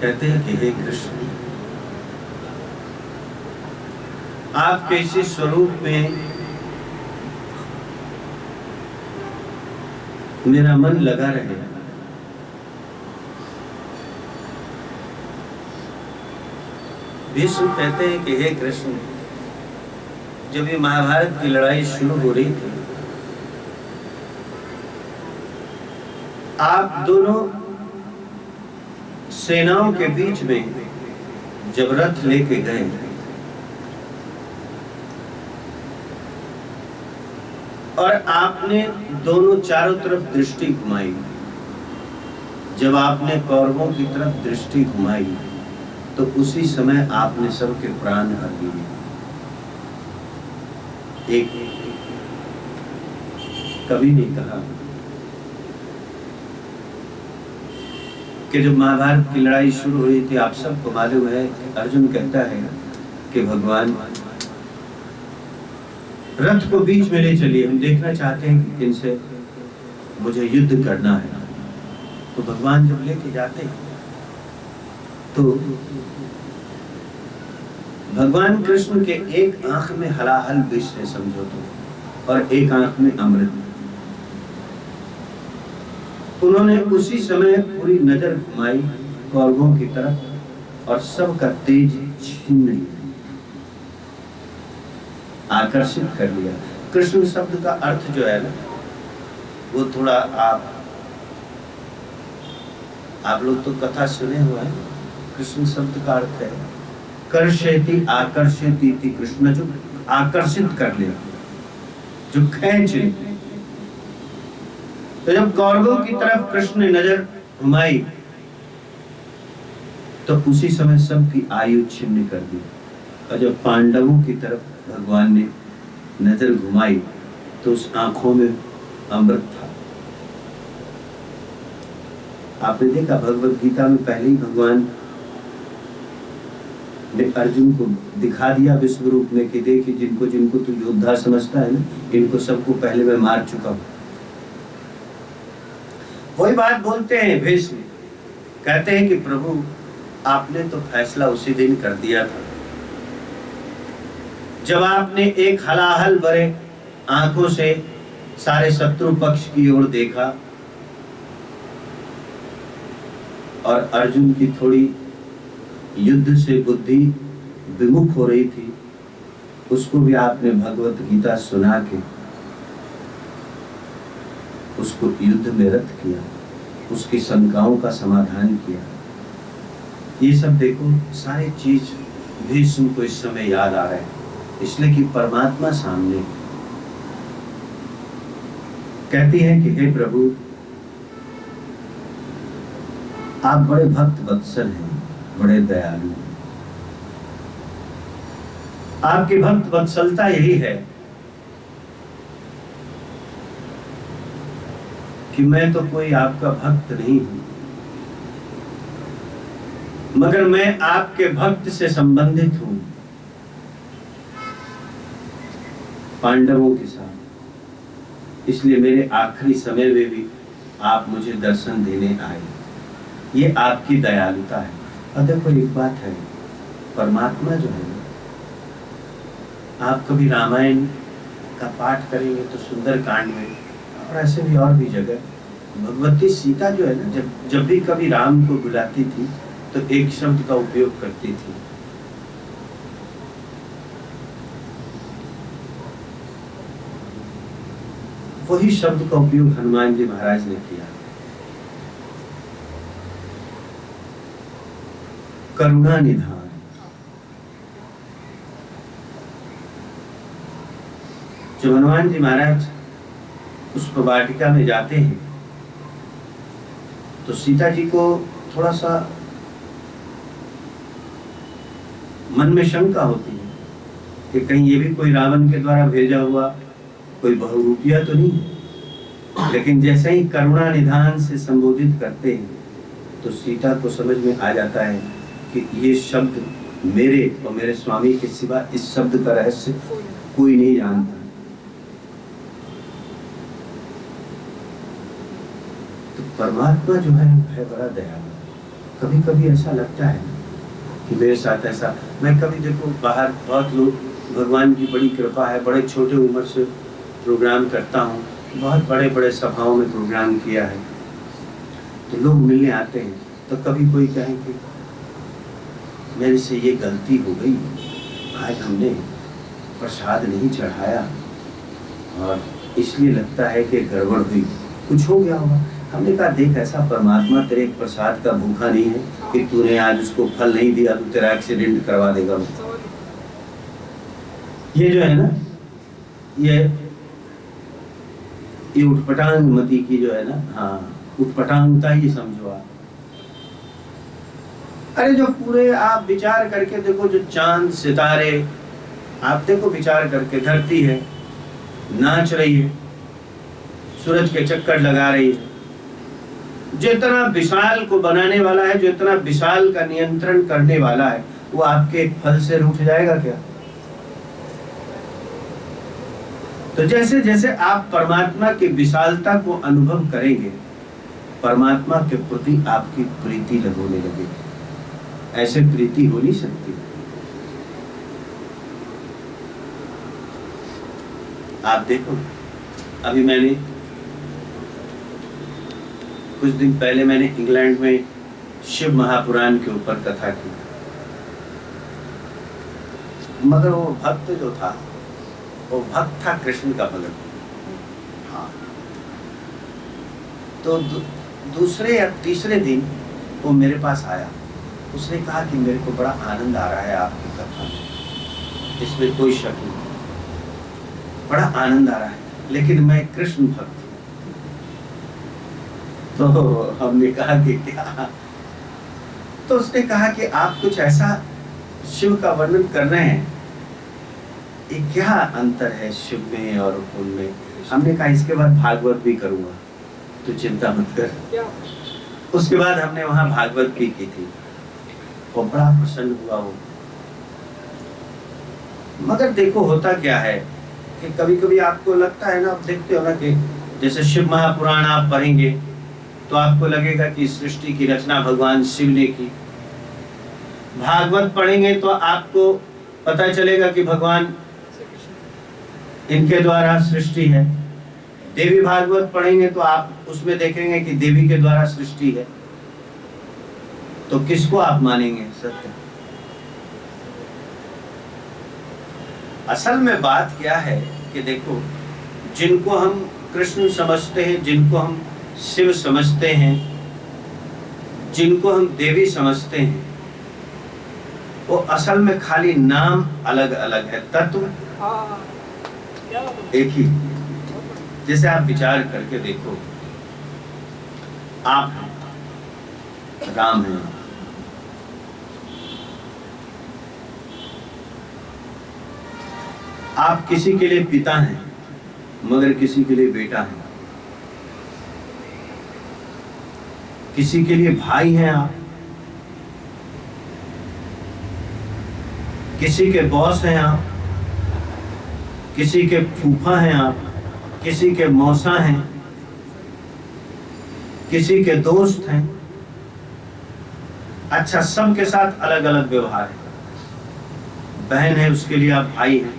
कहते हैं कि हे कृष्ण, आपके इसी स्वरूप में मेरा मन लगा रहे। भीष्म कहते हैं कि हे कृष्ण, जब ये महाभारत की लड़ाई शुरू हो रही थी, आप दोनों सेनाओं के बीच में जब रथ लेके गए और आपने दोनों चारों तरफ दृष्टि घुमाई, जब आपने कौरवों की तरफ दृष्टि घुमाई तो उसी समय आपने सबके प्राण हर दिए। एक कवि ने कहा कि जब महाभारत की लड़ाई शुरू हुई थी, आप सबको मालूम है, अर्जुन कहता है कि भगवान रथ को बीच में ले चलिए, हम देखना चाहते हैं कि किनसे मुझे युद्ध करना है। तो भगवान जब लेके जाते हैं तो भगवान कृष्ण के एक आंख में हलाहल विष है समझो तो, और एक आंख में अमृत। उन्होंने उसी समय पूरी नजर घुमाई कौरवों की तरफ और सबका तेज छीन लिया, आकर्षित कर लिया। कृष्ण शब्द का अर्थ जो है ना, वो थोड़ा आप लोग तो कथा सुने हुआ है। कृष्ण शब्द का अर्थ है कर्षयति आकर्षयति थी, कृष्ण जो आकर्षित कर ले, जो खींच ले। तो जब कौरवों की तरफ कृष्ण ने नजर घुमाई तो उसी समय सबकी आयु छिन्न कर दी, और जब पांडवों की तरफ भगवान ने नजर घुमाई तो उस आंखों में अमृत था। आपने देखा भगवत गीता में पहले ही भगवान ने अर्जुन को दिखा दिया विश्व रूप में कि देखिए जिनको जिनको तू योद्धा समझता है ना, इनको सबको पहले मैं मार चुका हूं। वही बात बोलते हैं भीष्म, कहते हैं कि प्रभु आपने तो फैसला उसी दिन कर दिया था जब आपने एक हलाहल भरे आंखों से सारे शत्रु पक्ष की ओर देखा और अर्जुन की थोड़ी युद्ध से बुद्धि विमुख हो रही थी, उसको भी आपने भगवत गीता सुना के उसको युद्ध में रत किया, उसकी शंकाओं का समाधान किया। ये सब देखो सारी चीज भीष्म को इस समय याद आ रहे हैं, इसलिए कि परमात्मा सामने। कहती है कि हे प्रभु आप बड़े भक्त वत्सल हैं, बड़े दयालु हैं। आपकी भक्त वत्सलता यही है कि मैं तो कोई आपका भक्त नहीं हूं, मगर मैं आपके भक्त से संबंधित हूं पांडवों के साथ, इसलिए मेरे आखिरी समय में भी आप मुझे दर्शन देने आए। ये आपकी दयालुता है। और देखो एक बात है, परमात्मा जो है, आप कभी रामायण का पाठ करेंगे तो सुंदर कांड में और ऐसे भी और भी जगह भगवती सीता जो है ना, जब भी कभी राम को बुलाती थी तो एक शब्द का उपयोग करती थी, वही शब्द का उपयोग हनुमान जी महाराज ने किया, करुणा निधान। जब हनुमान जी महाराज पुष्प वाटिका में जाते हैं तो सीता जी को थोड़ा सा मन में शंका होती है कि कहीं ये भी कोई रावण के द्वारा भेजा हुआ कोई बहुरूपिया तो नहीं है। लेकिन जैसे ही करुणा निधान से संबोधित करते हैं तो सीता को समझ में आ जाता है कि ये शब्द मेरे और मेरे स्वामी के सिवा इस शब्द का रहस्य कोई नहीं जानता। तो परमात्मा जो है बड़ा दयालु। कभी कभी ऐसा लगता है कि मेरे साथ ऐसा, मैं कभी देखो बाहर बहुत लोग, भगवान की बड़ी कृपा है, बड़े छोटे उम्र से प्रोग्राम करता हूँ, बहुत बड़े बड़े सभाओं में प्रोग्राम किया है, तो लोग मिलने आते हैं तो कभी कोई कहे कि मेरे से ये गलती हो गई, आज हमने प्रसाद नहीं चढ़ाया और इसलिए लगता है कि गड़बड़ हुई, कुछ हो गया होगा। हमने कहा देख, ऐसा परमात्मा तेरे प्रसाद का भूखा नहीं है कि तूने आज उसको फल नहीं दिया तो तेरा एक्सीडेंट करवा देगा। ये जो है ना, ये उठपटांग मती की जो है ना, हाँ, उठपटांगता ही समझो आप। अरे जो पूरे आप विचार करके देखो, जो चांद सितारे आप देखो, विचार करके, धरती है नाच रही है, सूरज के चक्कर लगा रही है, जो इतना विशाल को बनाने वाला है, जो इतना विशाल का नियंत्रण करने वाला है, वो आपके एक फल से रूठ जाएगा क्या? तो जैसे जैसे आप परमात्मा की विशालता को अनुभव करेंगे, परमात्मा के प्रति आपकी प्रीति होने लगेगी। ऐसे प्रीति हो नहीं सकती। आप देखो, अभी मैंने कुछ दिन पहले मैंने इंग्लैंड में शिव महापुराण के ऊपर कथा की, मगर वो भक्त जो था, वो भक्त था कृष्ण का भगत। हाँ, तो दूसरे या तीसरे दिन वो मेरे पास आया। उसने कहा कि मेरे को बड़ा आनंद आ रहा है आपकी कथा में, इसमें कोई शक नहीं, बड़ा आनंद आ रहा है, लेकिन मैं कृष्ण भक्त। तो हमने कहा कि क्या? तो उसने कहा कि आप कुछ ऐसा शिव का वर्णन कर रहे हैं, ये क्या अंतर है शिव में और उनमें? हमने कहा इसके बाद भागवत भी करूंगा, तो चिंता मत कर। उसके बाद हमने वहां भागवत भी की थी, वो बड़ा प्रसन्न हुआ वो। मगर देखो होता क्या है कि कभी कभी आपको लगता है ना, आप देखते हो ना कि जैसे शिव महापुराण आप पढ़ेंगे तो आपको लगेगा कि सृष्टि की रचना भगवान शिव ने की। भागवत पढ़ेंगे तो आपको पता चलेगा कि भगवान इनके द्वारा सृष्टि है। देवी भागवत पढ़ेंगे तो आप उसमें देखेंगे कि देवी के द्वारा सृष्टि है। तो किसको आप मानेंगे सत्य? असल में बात क्या है कि देखो, जिनको हम कृष्ण समझते हैं, जिनको हम शिव समझते हैं, जिनको हम देवी समझते हैं, वो असल में खाली नाम अलग अलग है, तत्व एक ही। जैसे आप विचार करके देखो, आप हैं, राम हैं, आप किसी के लिए पिता हैं मगर किसी के लिए बेटा हैं, किसी के लिए भाई हैं आप, किसी के बॉस हैं आप, किसी के फूफा हैं आप, किसी के मौसा हैं, किसी के दोस्त हैं। अच्छा, सबके साथ अलग अलग व्यवहार है। बहन है, उसके लिए आप भाई हैं,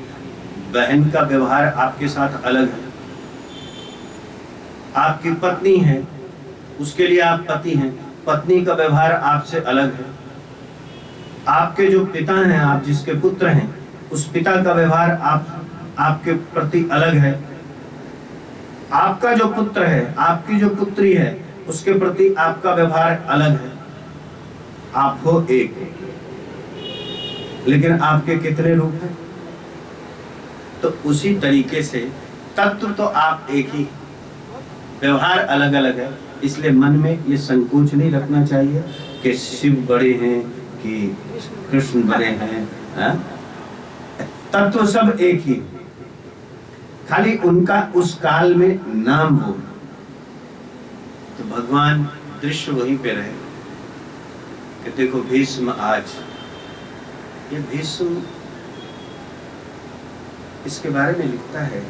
बहन का व्यवहार आपके साथ अलग है। आपकी पत्नी है, उसके लिए आप पति हैं, पत्नी का व्यवहार आपसे अलग है। आपके जो पिता हैं, आप जिसके पुत्र हैं, उस पिता का व्यवहार आपके प्रति अलग है। आपका जो पुत्र है, आपकी जो पुत्री है, उसके प्रति आपका व्यवहार अलग है। आप हो एक, लेकिन आपके कितने रूप हैं? तो उसी तरीके से तत्व तो आप एक ही, व्यवहार अलग अलग है। इसलिए मन में ये संकोच नहीं रखना चाहिए कि शिव बड़े हैं कि कृष्ण बड़े हैं, हा? तत्व सब एक ही, खाली उनका उस काल में नाम हो। तो भगवान दृश्य वहीं पे रहे कि देखो भीष्म, आज ये भीष्म, इसके बारे में लिखता है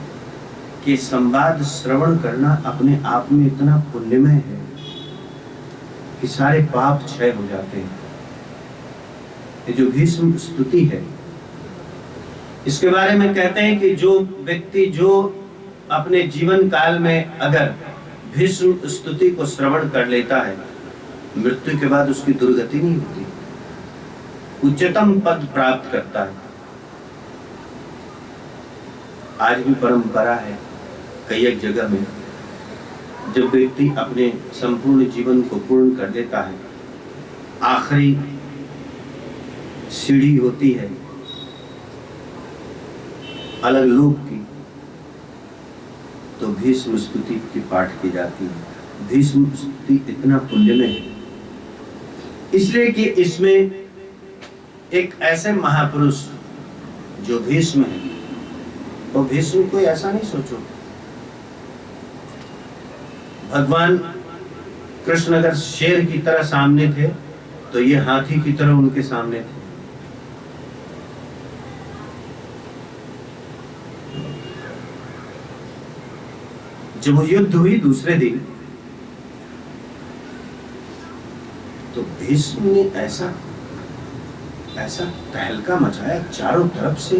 कि संवाद श्रवण करना अपने आप में इतना पुण्यमय है कि सारे पाप क्षय हो जाते हैं। ये जो भीष्म स्तुति है, इसके बारे में कहते हैं कि जो व्यक्ति जो अपने जीवन काल में अगर भीष्म स्तुति को श्रवण कर लेता है, मृत्यु के बाद उसकी दुर्गति नहीं होती, उच्चतम पद प्राप्त करता है। आज भी परंपरा है कई एक जगह में, जब व्यक्ति अपने संपूर्ण जीवन को पूर्ण कर देता है, आखिरी सीढ़ी होती है अलग लोक की, तो भीष्म स्तुति की पाठ की जाती है। भीष्म स्तुति इतना पुण्यमय है इसलिए कि इसमें एक ऐसे महापुरुष जो भीष्म है, तो भीष्म को ऐसा नहीं सोचो, भगवान कृष्ण अगर शेर की तरह सामने थे तो ये हाथी की तरह उनके सामने थे। जब वो युद्ध हुई दूसरे दिन, तो भीष्म ने ऐसा तहलका मचाया चारों तरफ से,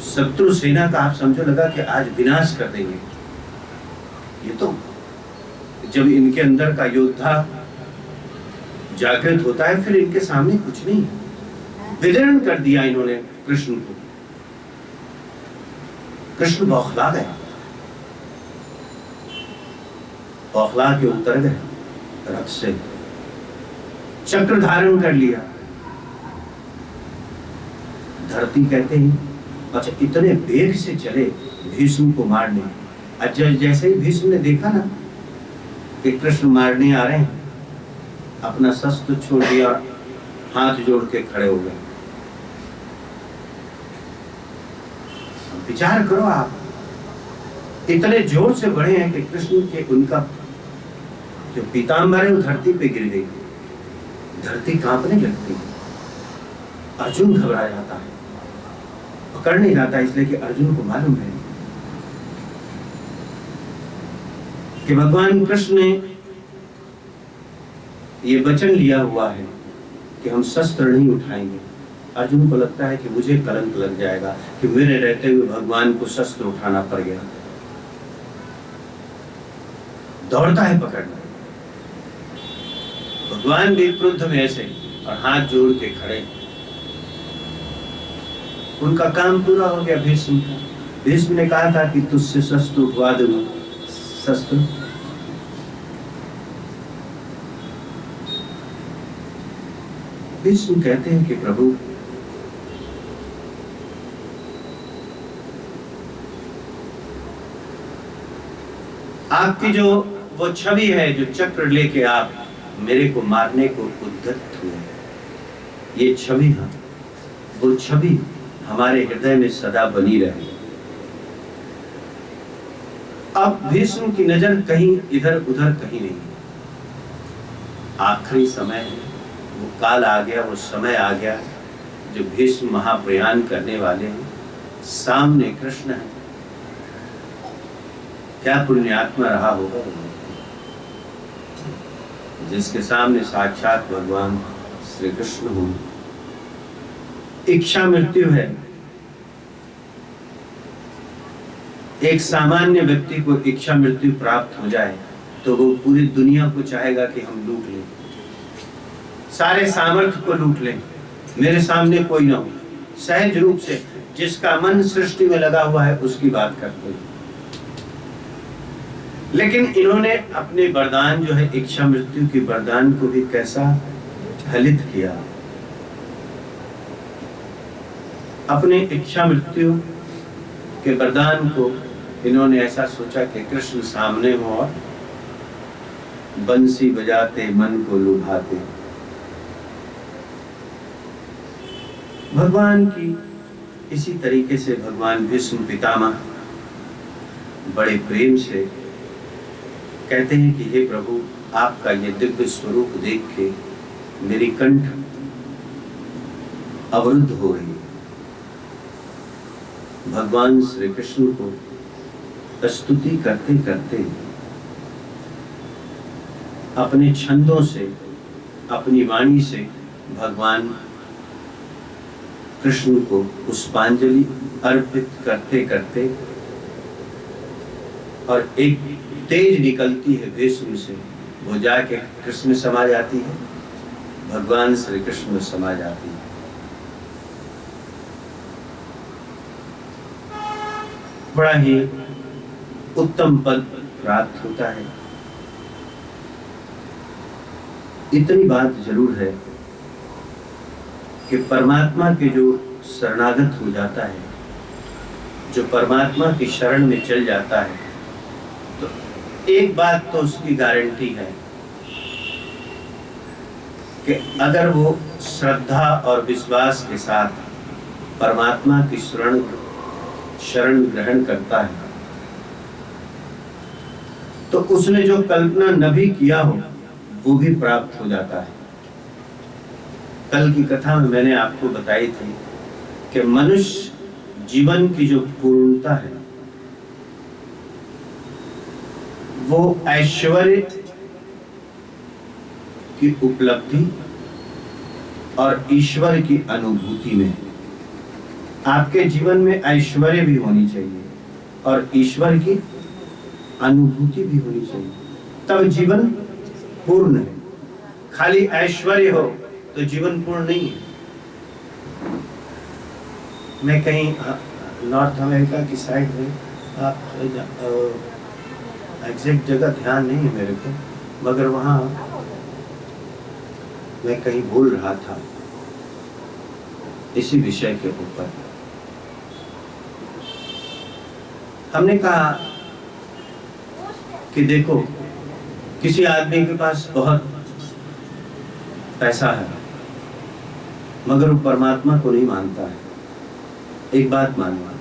शत्रु सेना का आप समझो लगा कि आज विनाश कर देंगे। ये तो जब इनके अंदर का योद्धा जागृत होता है, फिर इनके सामने कुछ नहीं, विदीर्ण कर दिया इन्होंने कृष्ण को। कृष्ण बौखला गए, बौखला के उतर गए रथ से, चक्र धारण कर लिया। धरती कहते हैं अच्छा इतने वेग से चले भीष्म को मारने। अच्छा जैसे ही भीष्म ने देखा ना कि कृष्ण मारने आ रहे हैं, अपना शस्त्र छोड़ दिया और हाथ जोड़ के खड़े हो गए। विचार करो आप, इतने जोर से बढ़े हैं कि कृष्ण के उनका जो पीताम्बर है वो धरती पे गिर गई, धरती कांपने लगती। अर्जुन घबरा जाता है, पकड़ नहीं जाता, इसलिए कि अर्जुन को मालूम है कि भगवान कृष्ण ने ये वचन लिया हुआ है कि हम शस्त्र नहीं उठाएंगे। अर्जुन को लगता है कि मुझे कलंक लग जाएगा कि मेरे रहते हुए भगवान को शस्त्र उठाना पड़ गया। दौड़ता है पकड़ना, भगवान भी क्रुद्ध में ऐसे और हाथ जोड़ के खड़े। उनका काम पूरा हो गया भीष्म का। भीष्म ने कहा था कि तुझसे शस्त्र उठवा दूंगा, शस्त्र भीष्म कहते हैं कि प्रभु आपकी जो वो छवि है, जो चक्र लेके आप मेरे को मारने को उद्यत हुए, ये छवि है, वो छवि हमारे हृदय में सदा बनी रहे। अब भीष्म की नजर कहीं इधर उधर कहीं नहीं, आखिरी समय है, वो काल आ गया, वो समय आ गया जो भीष्म महाप्रयाण करने वाले हैं। सामने कृष्ण है, क्या पुण्यात्मा रहा होगा जिसके सामने साक्षात भगवान श्री कृष्ण हो। इच्छा मृत्यु है, एक सामान्य व्यक्ति को इच्छा मृत्यु प्राप्त हो जाए तो वो पूरी दुनिया को चाहेगा कि हम लूट लें, सारे सामर्थ्य को लूट लें, मेरे सामने कोई ना हो। सहज रूप से जिसका मन सृष्टि में लगा हुआ है उसकी बात करते हैं। लेकिन इन्होंने अपने वरदान जो है इच्छा मृत्यु की वरदान को भी कैसा फलित किया। अपने इच्छा मृत्यु के वरदान को इन्होंने ऐसा सोचा कि कृष्ण सामने हो और बंसी बजाते मन को लुभाते। भगवान की इसी तरीके से भगवान भीष्म पितामह बड़े प्रेम से कहते हैं कि हे प्रभु, आपका ये दिव्य स्वरूप देख के मेरी कंठ अवरुद्ध हो गई। भगवान श्री कृष्ण को स्तुति करते करते अपने छंदों से, अपनी वाणी से भगवान कृष्ण को पुष्पांजलि अर्पित करते करते, और एक तेज निकलती है भीष्म से, वो जाके कृष्ण में समा जाती है, भगवान श्री कृष्ण में समा जाती है। बड़ा ही उत्तम पद प्राप्त होता है। इतनी बात जरूर है कि परमात्मा के जो शरणागत हो जाता है, जो परमात्मा की शरण में चल जाता है, तो एक बात तो उसकी गारंटी है कि अगर वो श्रद्धा और विश्वास के साथ परमात्मा की शरण ग्रहण करता है, तो उसने जो कल्पना न भी किया हो वो भी प्राप्त हो जाता है। कल की कथा में मैंने आपको बताई थी कि मनुष्य जीवन की जो पूर्णता है वो ऐश्वर्य की उपलब्धि और ईश्वर की अनुभूति में है। आपके जीवन में ऐश्वर्य भी होनी चाहिए और ईश्वर की अनुभूति भी होनी चाहिए, तब जीवन पूर्ण है। खाली ऐश्वर्य हो तो जीवन पूर्ण नहीं है। मैं कहीं नॉर्थ अमेरिका की साइड में, आप एग्जैक्ट जगह ध्यान नहीं है मेरे को, मगर वहाँ मैं कहीं बोल रहा था इसी विषय के ऊपर। हमने कहा कि देखो, किसी आदमी के पास बहुत पैसा है मगर वो परमात्मा को नहीं मानता है। एक बात मानना,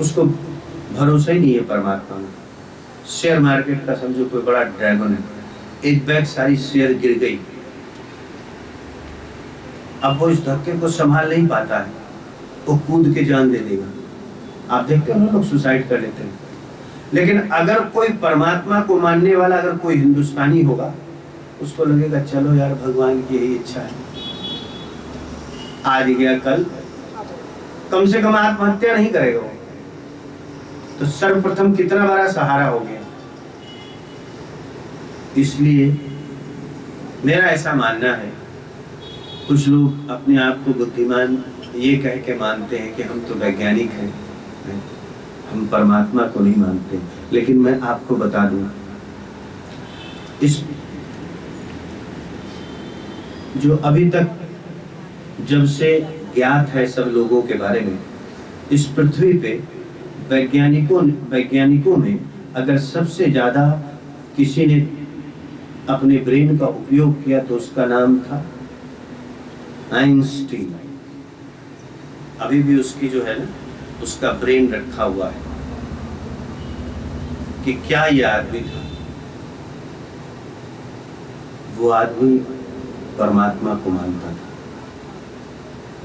उसको भरोसा ही नहीं है परमात्मा में। शेयर मार्केट का समझो कोई बड़ा ड्रैगन है, एक बैग सारी शेयर गिर गई, अब वो इस धक्के को संभाल नहीं पाता है, वो कूद के जान दे देगा। आप देखते हो लोग सुसाइड कर लेते हैं। लेकिन अगर कोई परमात्मा को मानने वाला अगर कोई हिंदुस्तानी होगा, उसको लगेगा चलो यार भगवान की यही इच्छा है, आज गया कल, कम से कम आत्महत्या नहीं करेगा वो। तो सर्वप्रथम कितना बड़ा सहारा हो गया। इसलिए मेरा ऐसा मानना है, कुछ लोग अपने आप को बुद्धिमान ये कह के मानते हैं कि हम तो वैज्ञानिक हैं, हम परमात्मा को नहीं मानते। लेकिन मैं आपको बता दूं, इस जो अभी तक जब से ज्ञात है सब लोगों के बारे में, इस पृथ्वी पे वैज्ञानिकों में अगर सबसे ज्यादा किसी ने अपने ब्रेन का उपयोग किया तो उसका नाम था आइंस्टीन। अभी भी उसकी जो है ना, उसका ब्रेन रखा हुआ है कि क्या ये आदमी था। वो आदमी परमात्मा को मानता था,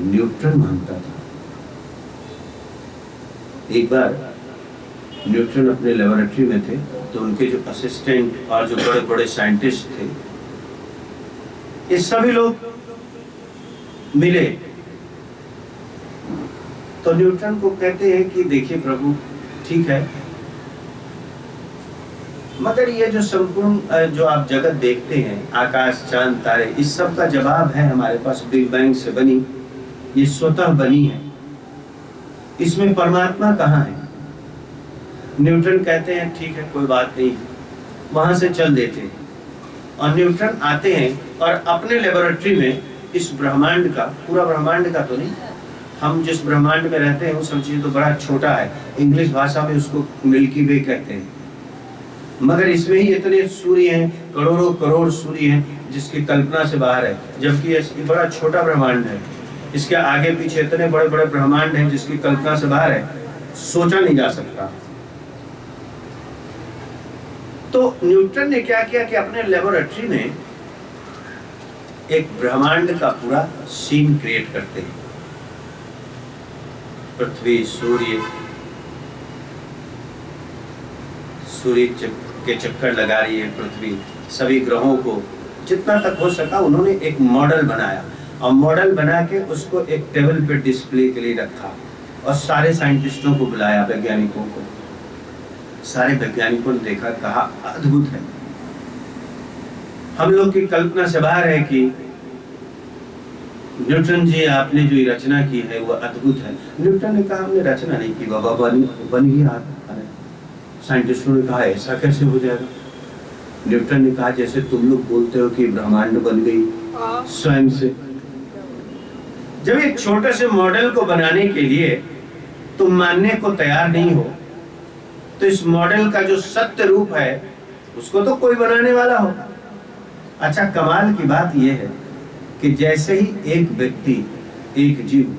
न्यूटन मानता था। एक बार न्यूटन अपने लेबोरेटरी में थे, तो उनके जो असिस्टेंट और जो बड़े बड़े साइंटिस्ट थे, ये सभी लोग मिले। तो न्यूटन को कहते हैं कि देखिए प्रभु, ठीक है, मगर ये जो संपूर्ण जो आप जगत देखते हैं, आकाश, चांद, तारे, इस सब का जवाब है हमारे पास, बिग बैंग से बनी, ये स्वतः बनी है, इसमें परमात्मा कहाँ है? न्यूटन कहते हैं ठीक है, कोई बात नहीं, वहां से चल देते हैं। और न्यूटन आते हैं और अपने लेबोरेटरी में इस ब्रह्मांड का, पूरा ब्रह्मांड का तो नहीं, हम जिस ब्रह्मांड में रहते हैं वो सब चीज तो बड़ा छोटा है, इंग्लिश भाषा में उसको मिल्की वे कहते हैं, मगर इसमें ही इतने सूर्य हैं, करोड़ों करोड़ सूर्य हैं जिसकी कल्पना से बाहर है, जबकि ये बड़ा छोटा ब्रह्मांड है। इसके आगे पीछे इतने बड़े बड़े ब्रह्मांड हैं जिसकी कल्पना से बाहर है, सोचा नहीं जा सकता। तो न्यूटन ने क्या किया कि अपने लेबोरेटरी में एक ब्रह्मांड का पूरा सीन क्रिएट करते हैं। पृथ्वी, सूर्य के चक्कर लगा रही है पृथ्वी, सभी ग्रहों को जितना तक हो सका उन्होंने एक मॉडल बनाया, और मॉडल बना के उसको एक टेबल पे डिस्प्ले के लिए रखा, और सारे साइंटिस्टों को बुलाया, वैज्ञानिकों को। सारे वैज्ञानिकों ने देखा, कहा अद्भुत है, हम लोग की कल्पना से बाहर है कि न्यूटन जी, आपने जो ये रचना की है वो अद्भुत है। न्यूटन ने कहा हमने रचना नहीं की बाबा, बन गया। साइंटिस्टों ने कहा ऐसा कैसे हो जाएगा। न्यूटन ने कहा जैसे तुम लोग बोलते हो कि ब्रह्मांड बन गई स्वयं से। जब एक छोटे से मॉडल को बनाने के लिए तुम मानने को तैयार नहीं हो, तो इस मॉडल का जो सत्य रूप है उसको तो कोई बनाने वाला हो। अच्छा, कमाल की बात यह है कि जैसे ही एक व्यक्ति, एक जीव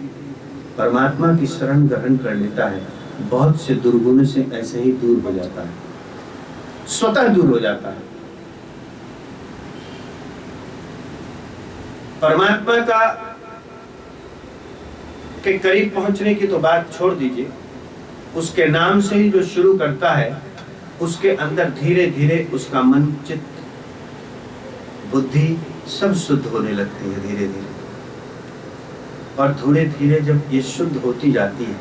परमात्मा की शरण ग्रहण कर लेता है, बहुत से दुर्गुण से ऐसे ही दूर हो जाता है, स्वतः दूर हो जाता है। परमात्मा का के करीब पहुंचने की तो बात छोड़ दीजिए, उसके नाम से ही जो शुरू करता है उसके अंदर धीरे धीरे उसका मन, चित्त, बुद्धि सब शुद्ध होने लगती है धीरे धीरे। और धीरे धीरे जब ये शुद्ध होती जाती है,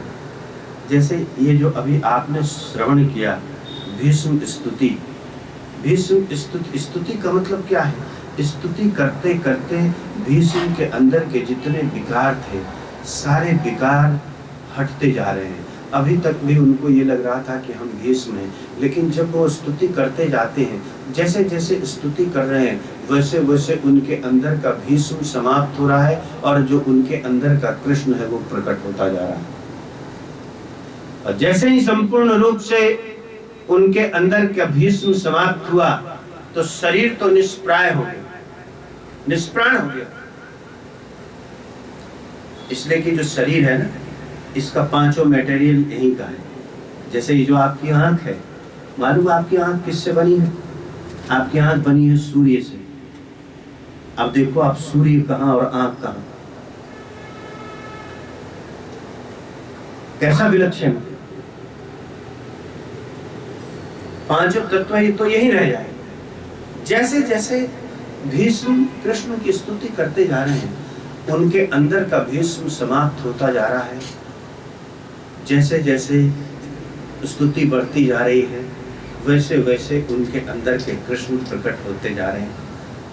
जैसे ये जो अभी आपने श्रवण किया भीष्म स्तुति। भीष्म स्तुति का मतलब क्या है? स्तुति करते करते भीष्म के अंदर के जितने विकार थे सारे विकार हटते जा रहे हैं। अभी तक भी उनको ये लग रहा था कि हम भीष्म हैं, लेकिन जब वो स्तुति करते जाते हैं, जैसे जैसे स्तुति कर रहे हैं वैसे वैसे उनके अंदर का भीष्म समाप्त हो रहा है और जो उनके अंदर का कृष्ण है वो प्रकट होता जा रहा है। और जैसे ही संपूर्ण रूप से उनके अंदर का भीष्म समाप्त हुआ तो शरीर तो निष्प्राय हो गया, निष्प्राण हो गया। इसलिए कि जो शरीर है ना, इसका पांचों मटेरियल यहीं का है। जैसे ये जो आपकी आंख है, मालूम आपकी आंख किससे बनी है? आपकी आंख बनी है सूर्य से। अब देखो आप, सूर्य कहां और आंख कहां, कैसा विलक्षण। पांचों तत्व ही तो यही रह जाए। जैसे जैसे भीष्म कृष्ण की स्तुति करते जा रहे हैं, उनके अंदर का भीष्म समाप्त होता जा रहा है। जैसे जैसे स्तुति बढ़ती जा रही है वैसे वैसे उनके अंदर के कृष्ण प्रकट होते जा रहे हैं।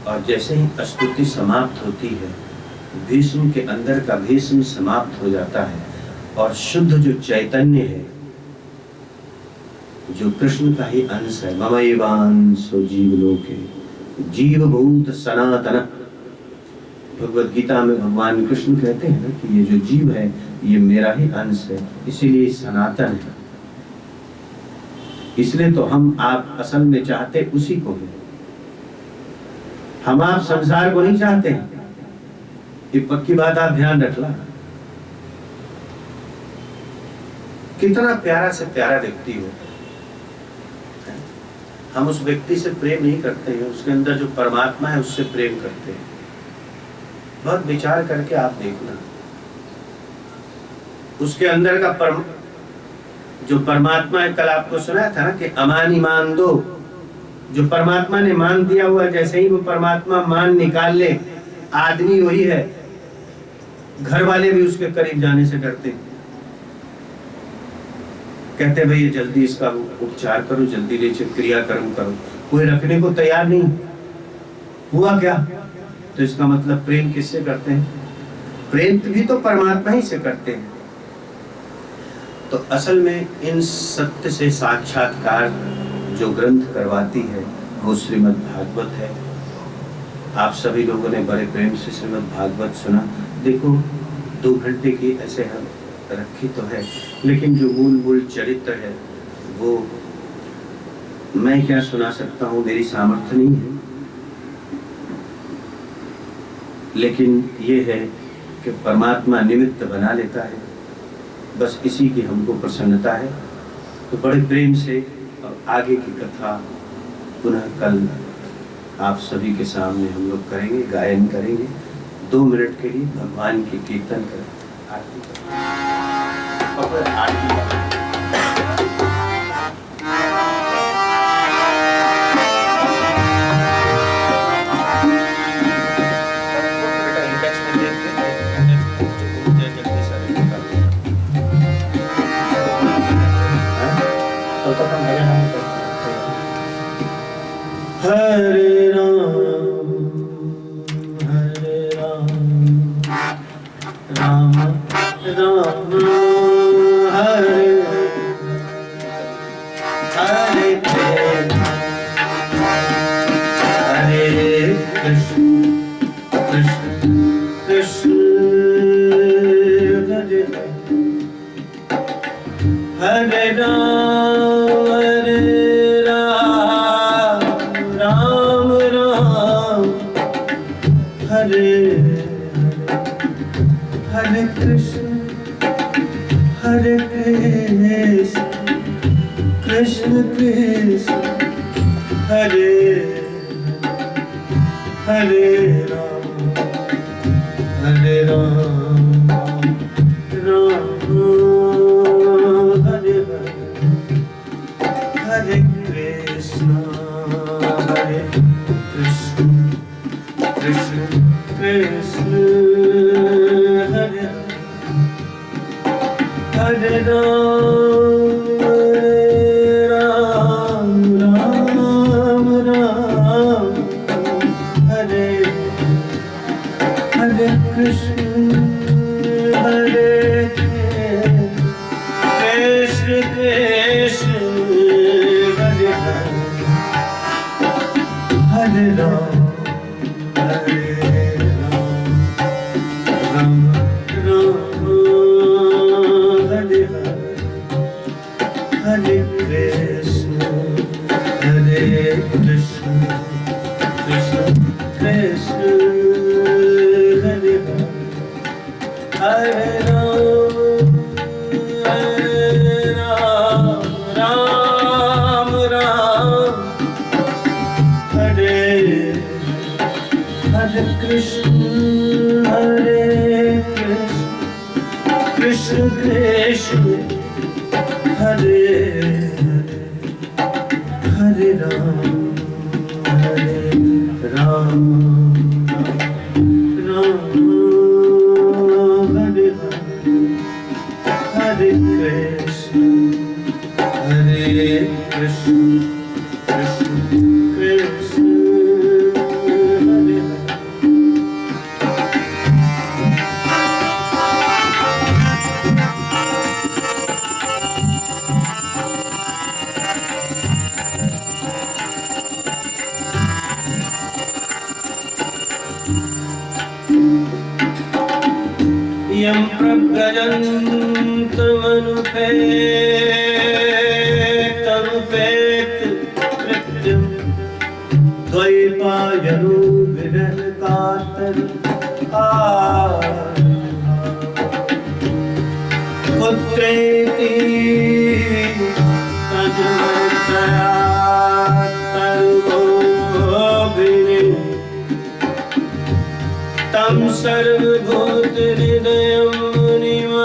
और जैसे ही स्तुति समाप्त होती है, भीष्म के अंदर का भीष्म समाप्त हो जाता है और शुद्ध जो चैतन्य है, जो कृष्ण का ही अंश है, ममैवांशो जीवलोके जीवभूत सनातन। भगवद गीता में भगवान कृष्ण कहते हैं ना कि ये जो जीव है ये मेरा ही अंश है, इसीलिए सनातन है। इसलिए तो हम आप असल में चाहते उसी को हैं। हम आप संसार को नहीं चाहते हैं, ये पक्की बात आप ध्यान रखना। कितना प्यारा से प्यारा व्यक्ति हो, हम उस व्यक्ति से प्रेम नहीं करते हैं, उसके अंदर जो परमात्मा है उससे प्रेम करते हैं। बहुत विचार करके आप देखना, उसके अंदर का जो परमात्मा है, कल आपको सुनाया था ना कि अमान ईमान दो। जो परमात्मा ने मान दिया हुआ, जैसे ही वो परमात्मा मान निकाल ले, आदमी वही है, घर वाले भी उसके करीब जाने से डरते हैं। कहते भैया जल्दी इसका उपचार करो, जल्दी ले क्रियाकर्म करो, कोई रखने को तैयार नहीं। हुआ क्या? तो इसका मतलब प्रेम किससे करते हैं? प्रेम भी तो परमात्मा ही से करते हैं। तो असल में इन सत्य से साक्षात्कार जो ग्रंथ करवाती है वो श्रीमद् भागवत है। आप सभी लोगों ने बड़े प्रेम से श्रीमद् भागवत सुना। देखो 2 घंटे की ऐसे हम रखी तो है, लेकिन जो मूल चरित्र है वो मैं क्या सुना सकता हूँ, मेरी सामर्थ्य नहीं है। लेकिन ये है कि परमात्मा निमित्त बना लेता है, बस इसी की हमको प्रसन्नता है। तो बड़े प्रेम से और आगे की कथा पुनः कल आप सभी के सामने हम लोग करेंगे, गायन करेंगे। 2 मिनट के लिए भगवान की कीर्तन करें, आरती हरे राम कृष्ण हरे हरे राम हरे राम राम हरे हरे कृष्ण कृष्ण कृष्ण हरे हरे राम राम राम हरे हरे कृष्ण हरे कृष्ण कृष्ण हरे हरे राम हरे राम राम हरे हरे कृष्ण कृष्ण कृष्ण हरे हरे राम राम राम हरे हरे कृष्ण कृष्ण कृष्ण हरे हरे राम राम हरे हरे कृष्ण कृष्ण कृष्ण हरे यं प्रव्रजन्तमनुपेतमुपेत कृत्यं द्वैपायनो विरहकातर पुत्रेति तन्मयतया तर्वोऽभिने तं सर्वभूतहृदयं मुनिमानतोऽस्मि।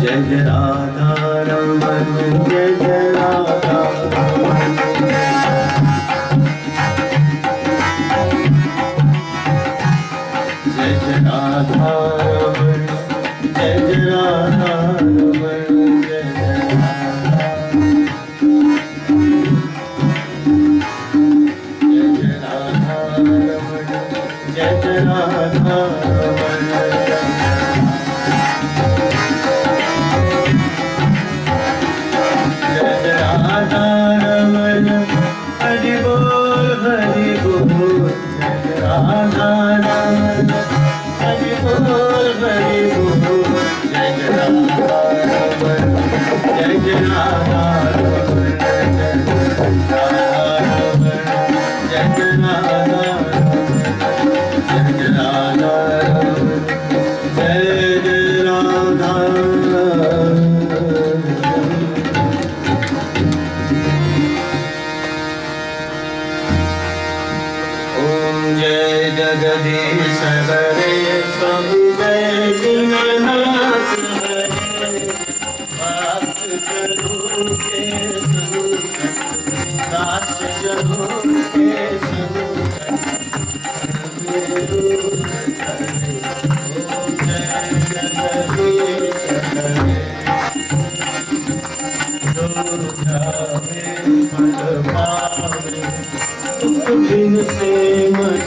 जय जय राधा रमण जय जय राधा रमण जय जय राधा रमण जय जय राधा रमण जय जय राधा रमण जय जय राधा रमण राधा रमण हरि बोल हरि बोल जय राधा रमण हरि बोल हरि बोल जय राधा रमण जय राधा रमण जय राधा रमण जय राधा रमण जय राधा जगदीश हरे स्वामी जय दीननाथ हरे भक्त जनु के सनुत दास जनु के सनुत ओम जय जगदीश हरे दुर्गा में पद पावे दुख बिन से मन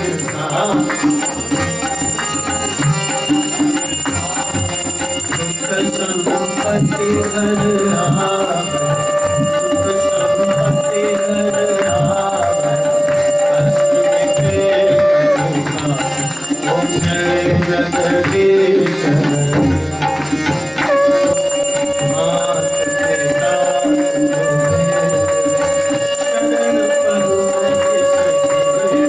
संपत्ति घर आवे सुख संपत्ति घर आवे कष्ट मिटे करुणा ओम जय जगदीश मात पिता शरण प्रभु सखी